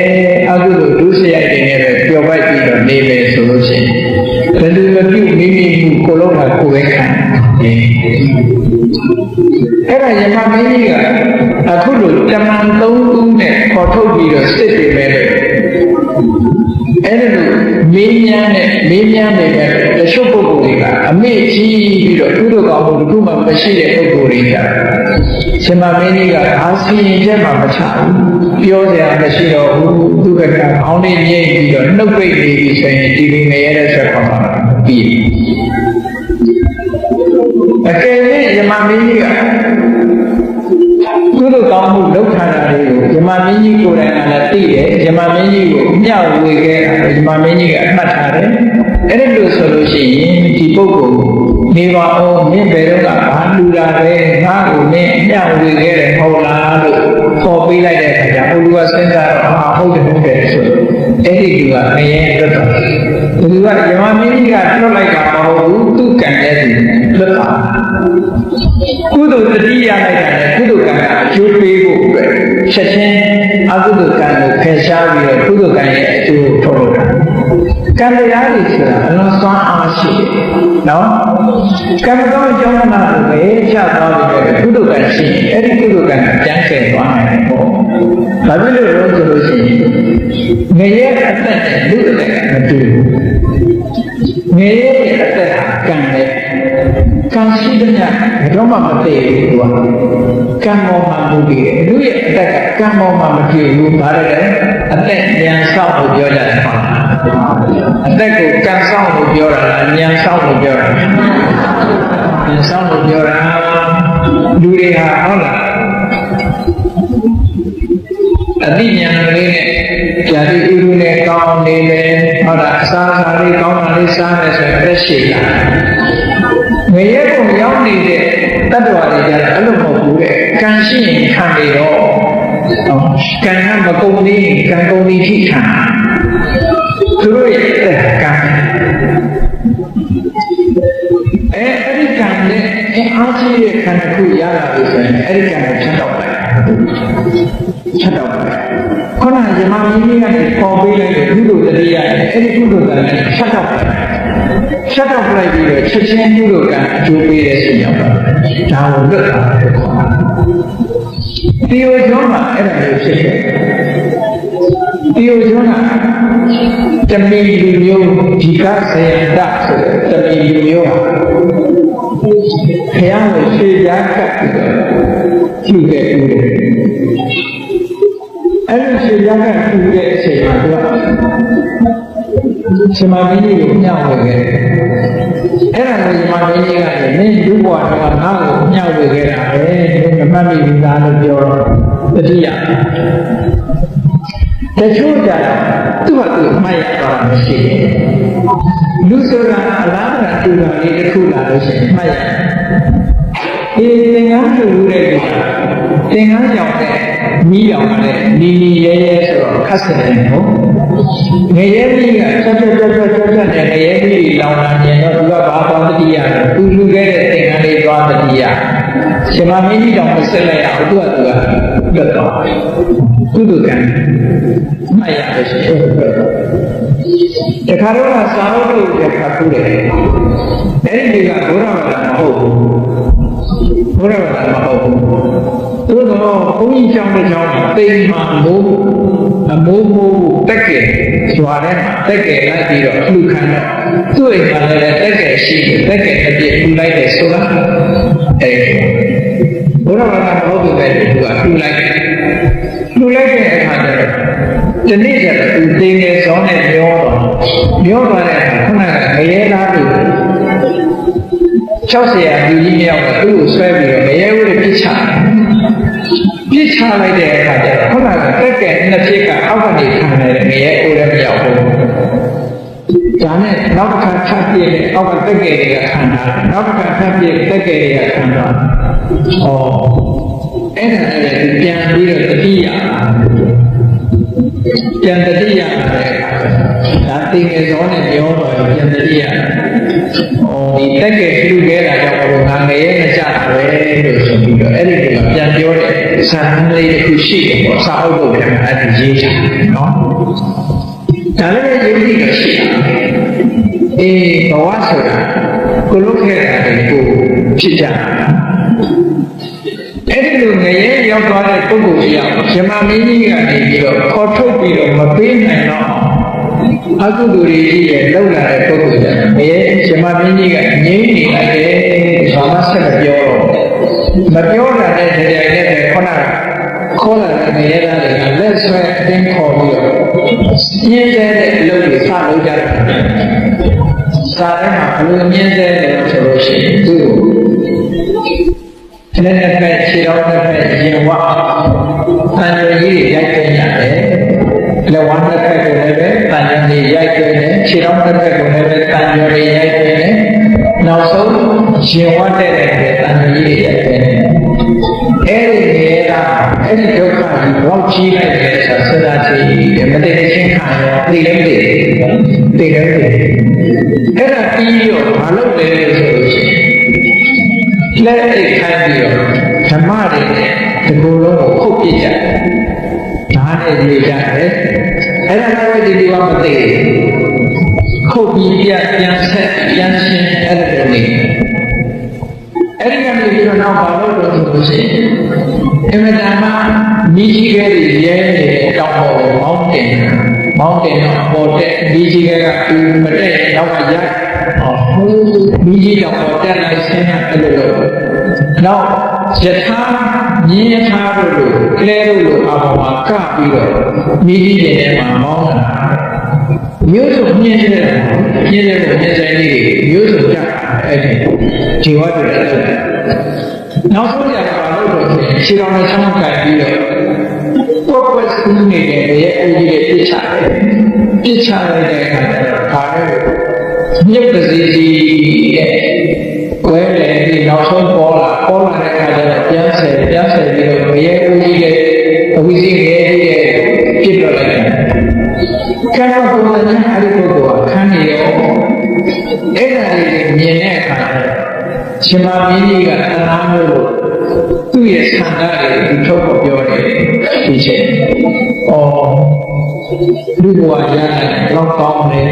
အခုလိုဒုစရိုက်တွေနဲ့ပဲပျော်ပိုက်ပြီးတော့နေလေဆိုလို့ရှိရင်ဘယ်လိုမပြုမိမိမှုကိုလုံးကကိုယ်ပဲခံတယ်အဲ့ဒါယမမင်းကြီးကအခုလိုတမန်၃ခုနဲ့ခေါ်ထုတ်ပြီးတော့စစ်တယ်ပဲအဲ့ဒါလိုမေးမြန်းနေတဲ့တချို့ပုဂ္ဂိုလ်တွေကအမေ့ကြီးပြီးတော့သူတို့ကောင်းမှုတစ်ခုမှမရှိတဲ့ပုဂ္ဂိုလ်တွေကယမမင်းကြီးကအားစီရင်ချက်မှမချဘူးပြောစရာမရှိတော့ဘူးသူကခေါင်းလေးငိမ့်ပြီးတော့နှုတ်ပိတ်နေပြီဆိုရင်ဒီလိုနေရတဲ့ဆက်ပေါ်မှာပြီးအကယ်၍ယမမင်းကြီးကကုသိုလ်ကောင်းမှုလုပ်ထားတာတွေကိုယမမင်းကြီးကိုယ်တိုင်ကလည်းသိတယ်ယမမင်းကြီးကိုမျှဝေခဲ့တာယမမင်းကြီးကအမှတ်ထားတယ်အဲ့ဒါလို့ဆိုလို့ရှိရင်ဒီပုဂ္ဂိုလ်နေပါအောင်မင်းဘယ်တော့ကဘာလူတာပဲငါ့ကိုမင်းမျှဝေခဲ့တယ်ဟုတ်လားလို့ခေါ်ပေးလိုက်တဲ့အခါကျဘုရားစဉ်းစားတော့ဟုတ်တယ်ဆိုအဲ့ဒီလူကငရဲအတွက်တော့သူကယမမင်းကြီးကလွတ်လိုက်တာမဟုတ်ဘူးသူကံတဲ့သူလွတ်တာကုသိုလ်တတိယလိုက်တာနဲ့ကုသိုလ်ကံကအကျိုးပေးဖို့အတွက်ချက်ချင်းအကုသိုလ်ကံကိုဖယ်ရှားပြီးတော့ကုသိုလ်ကံရဲ့အကျိုးကိုထုတ်လို့တာကံတရားတွေဆိုတာအလွန်စွမ်းအားရှိတယ်နော်ကံကောင်းကြောင်းနာကိုပဲချသွားပြီးတော့ကုသိုလ်ကံရှိရင်အဲ့ဒီကုသိုလ်ကံကပြန်ကျဲသွားနိုင်တယ်ပေါ့ဘာဖြစ်လို့လဲဆိုလို့ရှိရင်ငရဲအသက်နဲ့လူအသက်ကမတူဘူးငရဲအသက်ကကံနဲ့ကံရှိတဲ့ညတော့မှမသိဘူးသူကကံပေါ်မှာမူတည်တယ်လူရဲ့အသက်ကကံပေါ်မှာမတည်ဘူးဘာလဲအသက်ဉာဏ်ဆောက်လို့ပြောကြတယ်ပေါ့အသက်ကိုကံဆောက်လို့ပြောတာလားဉာဏ်ဆောက်လို့ပြောတာဉာဏ်ဆောက်လို့ပြောတာလူတွေဟာဟုတ်လားအတိဉာဏ်လေးနဲ့ဇာတိဥရုနဲ့ကောင်းနေတယ်ဟုတ်လားအစားအစာလေးကောင်းတာလေးစားမယ်ဆိုရင်အသက်ရှိလာငရဲကိုရောက်နေတဲ့တတ္တဝါတွေကြတယ်အဲ့လိုမဟုတ်ဘူးတဲ့ကံရှိရင်ခံနေတော့ကံကမကုန်သေးကံကုန်သည်ထိခံသူတို့ရဲ့ကံအဲ့ဒီကံနဲ့အားကြီးတဲ့ခံတစ်ခုရလာပြီဆိုရင်အဲ့ဒီကံကိုချက်တော့လိုက်ခုနကယမမင်းကြီးကနေပေါ်ပေးလိုက်တဲ့ကုသိုလ်တတိယအဲ့ဒီကုသိုလ်ကံနဲ့ချက်တော့လိုက်ပြီးတော့ချက်ချင်းကုသိုလ်ကံအကျိုးပေးတဲ့ဆိုရောက်တာဒါကိုလွတ်တာတီယိုကျောင်းမှာအဲ့ဒါမျိုးဖြစ်တယ်တီယိုကျောင်းကတမီလူမျိုးဒီကဆေယတဆိုတဲ့တမီလူမျိုးဟာဘုရားကိုရှေ့ကြားကပ်ပြီးတော့ကျူတဲ့ဦးတယ်အဲ့ဒီရှေ့ကြားကကျူတဲ့အချိန်မှာသူကရှင်မကြီးကိုညှောက်ဝင်ခဲ့တယ် အဲ့ဒါကိုဒီမှာမင်းကြီးကလည်းမင်းလူဘဝတော့ငါ့ကိုမျှဝေခဲ့တာပဲမင်းမမှတ်မိဘူးသားလို့ပြောတော့တတိယတချို့ကြသူ့ဟာသူမှတ်ရတာမရှိဘူးလူဆိုတာအလားတူတူတာလေးတစ်ခုလာလို့ရှိရင်မှတ်ရဒီသင်္ကန်းလူတဲ့ကသင်္ကန်းကြောင့်တဲ့မိရောင်တဲ့နီနီရဲရဲဆိုတော့ခက်စတယ်နော်ငရဲကြီးကချက်နဲ့ငရဲကြီးလောင်လာရင်တော့သူကဘာသွားတတိယသူလူခဲ့တဲ့သင်္ကန်းလေးသွားတတိယရှင်မမင်းကြီးတောင်မဆက်လိုက်အောင်သူကလွတ်တော့ကုသကံမရလို့ရှိရင်တခါတော့စာအုပ်တို့တစ်ခါခုတယ်အဲ့ဒီကဘုရားဘာသာမဟုတ်ဘူးဘုရားဘာသာမဟုတ်ဘူးသူတို့ဘုန်းကြီးကျောင်းတစ်ကျောင်းတိမ်မှာမိုးတက်ကဲကျွာတဲ့တက်ကဲလိုက်ပြီးတော့လှူခံတော့သူ့အိမ်မှာလည်းတက်ကဲရှိတယ်တက်ကဲအပြည့်လှူလိုက်တယ်ဆိုတာအဲ့ဘုရားဘာသာမဟုတ်ဘူးပဲသူကလှူလိုက်တဲ့အခါကျတော့ဒီနေ့ကျတော့သူတင်းငယ်စောင်းနဲ့မျောသွားတဲ့အခါခုနကငရဲသားလို့60ရာလူကြီးမြောက်ကသူ့ကိုဆွဲပြီးတော့ငရဲဝိပြစ်ချလိုက်တဲ့အခါကျတော့ခုနကတက်ကဲနှစ်ပြစ်ကအောက်ကနေခံနေတဲ့ငရဲအိုးလည်းမရောက်ဘူးဒါနဲ့နောက်တစ်ခါထပ်ပြည့်အောက်ကတက်ကဲတွေကခံတာနောက်တစ်ခါထပ်ပြည့်တက်ကဲတွေကခံတာအဲ့ဒါလည်းပြန်ပြီးတော့တတိယပြန်တတိယဒါတင်ငယ်စောနဲ့ပြောတော့ပြန်တတိယဒီတက်ကဲလူခဲ့တာကြောင့်ဘုရားငရဲမကြတာပဲလို့ဆိုပြီးတော့အဲ့ဒီကပြန်ပြောတဲ့စာရင်းလေးတစ်ခုရှိတယ်ပေါ့စာအုပ်တို့ပြန်အဲ့ဒီရေးချင်နော်ဒါလည်းယုံကြည်လို့ရှိတာဘဝဆိုတာကိုလုခဲ့တာကိုဖြစ်ကြတာအဲ့ဒီလိုငရဲရောက်သွားတဲ့ပုဂ္ဂိုလ်ကြီးကဇမမင်းကြီးကနေပြီးတော့ခေါ်ထုတ်ပြီးတော့မပေးနိုင်တော့အကုသိုလ်တွေကြီးရဲ့လောက်လာတဲ့ပုဂ္ဂိုလ်ကြီးငရဲဇမမင်းကြီးကငြိမ်းနေလိုက်တယ်ဘာမှဆက်မပြောတော့မပြောတာတဲ့တရားနဲ့ပဲခေါ်လာတဲ့ငရဲသားတွေကလက်ဆွဲအတင်းခေါ်ပြီးတော့ညင်းတဲ့အလုပ်တွေစလုပ်ကြတယ်စာထဲမှာဘယ်လိုညင်းတဲ့လဲဆိုလို့ရှိရင်သူ့လက်နဲ့ပဲခြေတော်နဲ့ပဲရင်ဝတန်ရုံကြီးရိုက်တင်ရတယ်လက်ဝါးနဲ့ပဲကိုလည်းပဲတန်ရုံကြီးရိုက်တင်တယ်ခြေတော်နဲ့ပဲကိုလည်းပဲတန်ရုံကြီးရိုက်တင်တယ်နောက်ဆုံးရင်ဝတဲ့တန်ရုံကြီးရိုက်တင်တယ်အဲ့ဒီနေတာအဲ့ဒီဒုက္ခကြီးဘောက်ကြီးလိုက်တယ်ဆိုတာစဉ်းစားကြည့်မတည်ချင်းခံရောသိလည်းမသိအဲ့ဒါပြီးတော့မလုပ်တယ်ဆိုလို့ရှိရင်လက်အိတ်ခိုင်းပြီးတော့ဓမ္မတွေနဲ့ဒီလိုလုံးကိုခုတ်ပြစ်ကြတယ်ဓာတ်နဲ့ပြေးကြတယ်အဲ့ဒါလည်းဒီလိုမသိခုတ်ပြီးပြန်ဆက်ပြန်ရှင်းအဲ့ဒါတွေအဲ့ဒီကနေပြီးတော့နောက်ဘာလို့လဲဆိုလို့ရှိရင်အမတန်မှမိကြီးကလေးရဲနေတဲ့တောင်ပေါ်မောင်းတင်တော့ပေါ်တဲ့မိကြီးကသူမတဲ့နောက်ကရိုက်မိကြီးတော့ပေါ်တဲ့လိုက်ဆင်းရအဲ့လိုလို့နောက်ယထာမြင်းယထာတို့လိုကလဲတို့လိုအပေါ်မှာကပြီးတော့မိကြီးတွေထဲမှာမောင်းတာမျိုးစုံမြင်းတဲ့ကိုမြင်းဆိုင်လေးတွေမျိုးစုံကြအဲ့ဒီဒီဝတ်တွေနောက်ဆုံးကြတော့ဘာလို့လဲခြေတော်နဲ့ဆောင်းကပ်ပြီးတော့ပုတ်စကူးနေတဲ့ရဲ့အကြီးရဲ့ပြစ်ချလိုက်တဲ့အခါကျတော့ဒါလည်းမြစ်ပစီစီရဲ့ကွဲလေပြီးနောက်ဆုံးပေါ်လာတဲ့အခါကျတော့ပြန်ဆယ်ပြီးတော့ရဲ့အကြီးရဲ့အဝိဇ္ဇရဲ့ပြစ်တော့လိုက်တယ်ကျန်တော့ဘုရားရှင်အဲ့ဒီပုဂ္ဂိုလ်ကခန်းနေရောအဲ့ဒါလေးမြင်တဲ့အခါကျတော့ရှင်မမင်းကြီးကတနာမျိုးလို့သူ့ရဲ့ဆန္ဒတွေသူထုတ်ဖို့ပြောတယ်ဒီချက်လူဘဝရတယ်တော့ကောင်းတယ်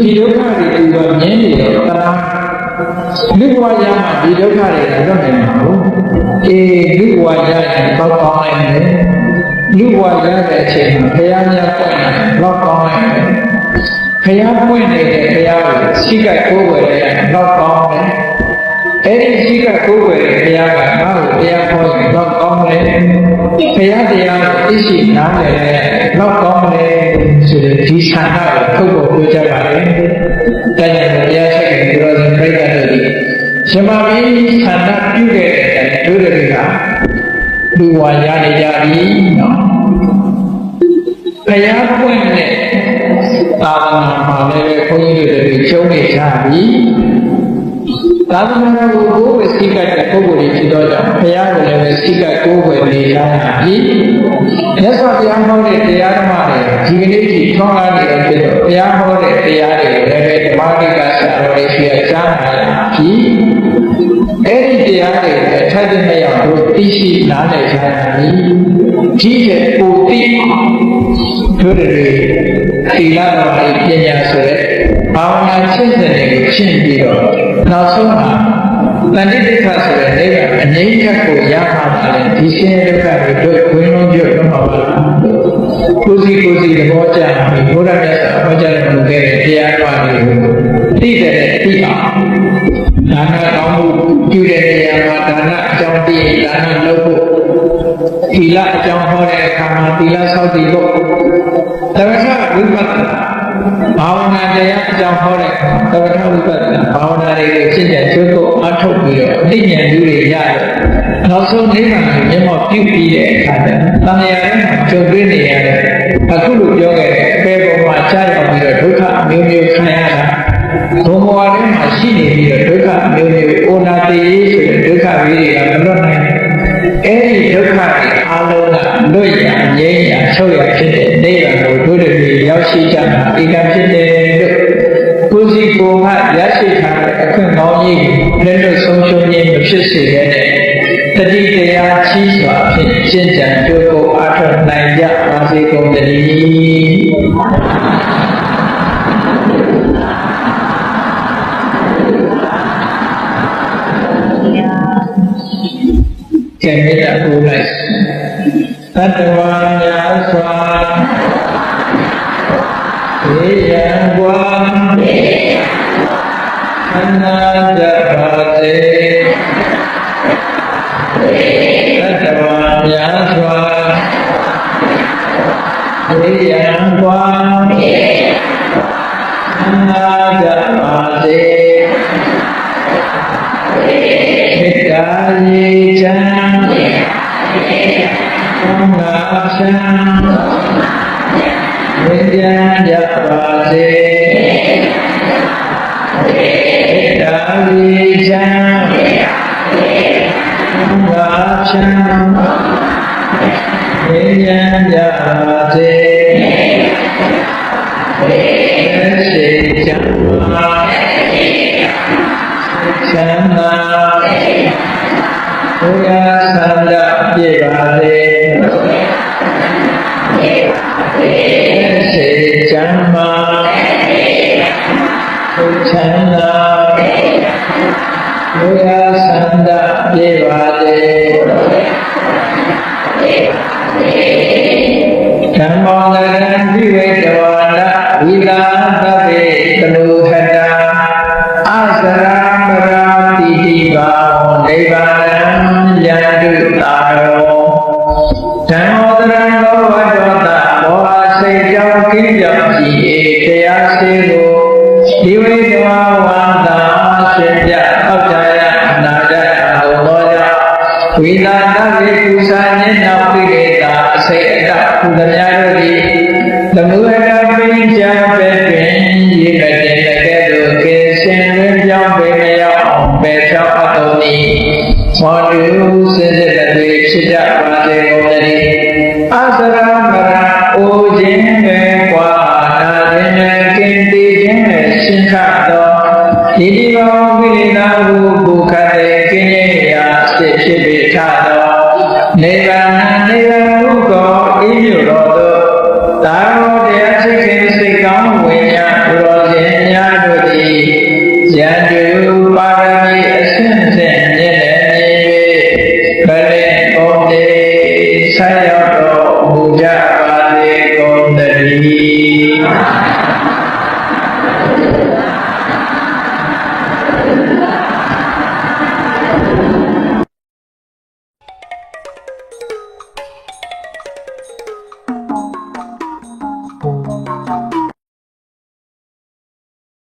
ဒီဒုက္ခတွေသူကမြင်နေတော့တနာလူဘဝရမှာဒီဒုက္ခတွေတော့နိုင်မှာဘူးလူဘဝရရင်တော့ကောင်းနိုင်တယ်လူဘဝရတဲ့အချိန်မှာဘုရားများပွင့်တယ်တော့ကောင်းနိုင်တယ်ဘုရားပွင့်နေတဲ့ဘုရားကိုစိတ်ကကိုယ်ဝယ်ရတော့ကောင်းတယ်အဲ့ဒီစိတ်ကကိုယ်ဝယ်တဲ့ဘုရားကငါ့ကိုတရားခေါ်ရင်တော့ကောင်းတယ်ဘုရားတရားကိုသိရှိနားလည်တဲ့တော့ကောင်းတယ်ဆိုတဲ့ဒီဆန္ဒကိုထုတ်ဖို့ပြောကြပါလေတရား ရှင်မကြီးဆန္ဒပြုခဲ့တဲ့တို့တွေကလူဝါရနေကြပြီနော်ဘုရားပွင့်တဲ့သာသနာမှာလည်းဘုန်းကြီးတွေကျုံးနေကြပြီသာသနာကိုကိုယ်ပဲစိတ်ကတဲ့ပုဂ္ဂိုလ်တွေဖြစ်တော့ကြောင့်ဘုရားကိုလည်းပဲစိတ်ကကိုယ်ပဲနေရပြီမြတ်စွာဘုရားဟောတဲ့တရားဓမ္မတွေဒီကနေ့ထိထွန်းကားနေတယ်ဖြစ်တော့ဘုရားဟောတဲ့တရားတွေကိုလည်းပဲဓမ္မတိကဆရာတော်တွေရှိရကြားနာရပြီအဲ့ဒီတရားတွေအထက်တည်းရောက်တို့သိရှိနားလည်ကြရပြီဒီတဲ့ကိုသိတို့တွေသီလတော်ပညာဆိုတဲ့ဘာဝနာရှင်းတဲ့တွေကိုရှင်းပြီးတော့နောက်ဆုံးမှာတန်တိတိခဆိုတဲ့နေကအငြိမ့်ချက်ကိုရမှာပါလေဒီရှင်းဒုက္ခတွေတို့ဝင်းလုံးပြုတ်တော့မှာပါကိုစီသဘောကျပြီးဘုရားမြတ်စွာဘုရားရဲ့လူခဲ့တဲ့တရားတော်တွေကိုသိတဲ့အအောင်ဒါနကောင်းမှုပြုတဲ့နေရာမှာဒါနအကြောင်းသိရင်ဒါနလုပ်ဖို့သီလအကြောင်းဟောတဲ့အခါမှာသီလဆောက်တည်ဖို့သမထဝိပဿနာဘာဝနာတရားအကြောင်းဟောတဲ့သမထဝိပဿနာဘာဝနာတွေကိုရှင်းပြကျွတ်ကိုအထုတ်ပြီးတော့အသိဉာဏ်တွေရတယ်နောက်ဆုံးနိဗ္ဗာန်ကိုမျက်မှောက်ပြုပြီးတဲ့အခါကျတန်ရာထဲမှာကြုံတွေ့နေရတဲ့အခုလိုပြောခဲ့တဲ့အပေပေါ်မှာကြားရောက်ပြီးတော့ဒုက္ခအမျိုးမျိုးခံရတာဘုံဘဝထဲမှာရှိနေပြီးတော့ဒုက္ခအမျိုးမျိုးအိုနာတေးဆိုတဲ့ဒုက္ခဝိရိယမလွတ်နိုင်အဲ့ဒီဒုက္ခတွေအလုံးကလွတ်ရငြိမ်းရချုပ်ရဖြစ်တဲ့နိဗ္ဗာန်ကိုတို့တွေရောက်ရှိကြတာဧကဖြစ်တယ်လို့ကိုယ်စီကိုယ်မှရရှိထားတဲ့အခွင့်ကောင်းကြီးလက်လွတ်ဆုံးရှုံးခြင်းမဖြစ်စေတဲ့တတိတရားကြီးစွာဖြင့်ရှင်းကြံတို့ကိုအားထုတ်နိုင်ကြပါစေကုန်သတည်းကဲမေတ္တာပို့လိုက်သတ္တဝါများစွာေယံကွာခန္ဓာကြပါစေသတ္တဝါများစွာေယံကွာခန္ဓာကြပါစေမေတ္တာရေချမ်းဘုရားချမ်းဝိညာဉ်ကြပါစေမေတ္တာရေချမ်းဘုရားချမ်းဝိညာဉ်ကြပါစေစေချမ်းသာချမ်းသာဘုရားဆန္ဒပြေပါစေစေချမ်းသာဘုချမ်းသာဘုရားဆန္ဒပြေပါစေဓမ္မောနရံဝိဝေတဝါဒဝိလာသဗ္ဗေတလူဟတာအာစရာမရာတိတိဘာဝနိဗ္ဗာန်ယန္တုတာရောဓမ္မောတရံဘောဝတ္တဘောဟာစိတ်ကြောင့်ကိကြောင့်ကြည်ဧတရားစေကိုဒီဝိတဝါဝန္တာရှင်ပြအောက်ကြရအနာကြအလုံးသောကြောင့်ဝိလာသဗ္ဗေကုသညေနပိရိတာအစိတ်အတကုသမြတို့သည်သမုဟတပိကြပဲ့တွင်ရေကတင်တဲ့ကဲ့သို့ကေရှင်တွင်ပြောင်းပေမရောက်အောင်ပဲဖြောင်းအပ်တော်သည်မောတုစစ်စစ်တွေဖြစ်ကြပါစေကုန်သတည်းအသရမရအိုခြင်းပဲကွာနာခြင်းနဲ့ကင်းတည်ခြင်းနဲ့ရှင်းခတ်သောဒီဒီဘောကိလေသာဟုဘုခတဲ့ကင်းရဲ့ရာစစ်ဖြစ်ပေထသောနိဗ္ဗာန်ဟုသောဤမြို့တော်သို့သာရောတရားရှိခင်စိတ်ကောင်းဝိညာဉ်ဘုရောရှင်များတို့သည်ယန္တုပါရမီအစဉ်စဉ်မြင့်တဲ့နေ၍ဗလေဘုံတေဆက်ရ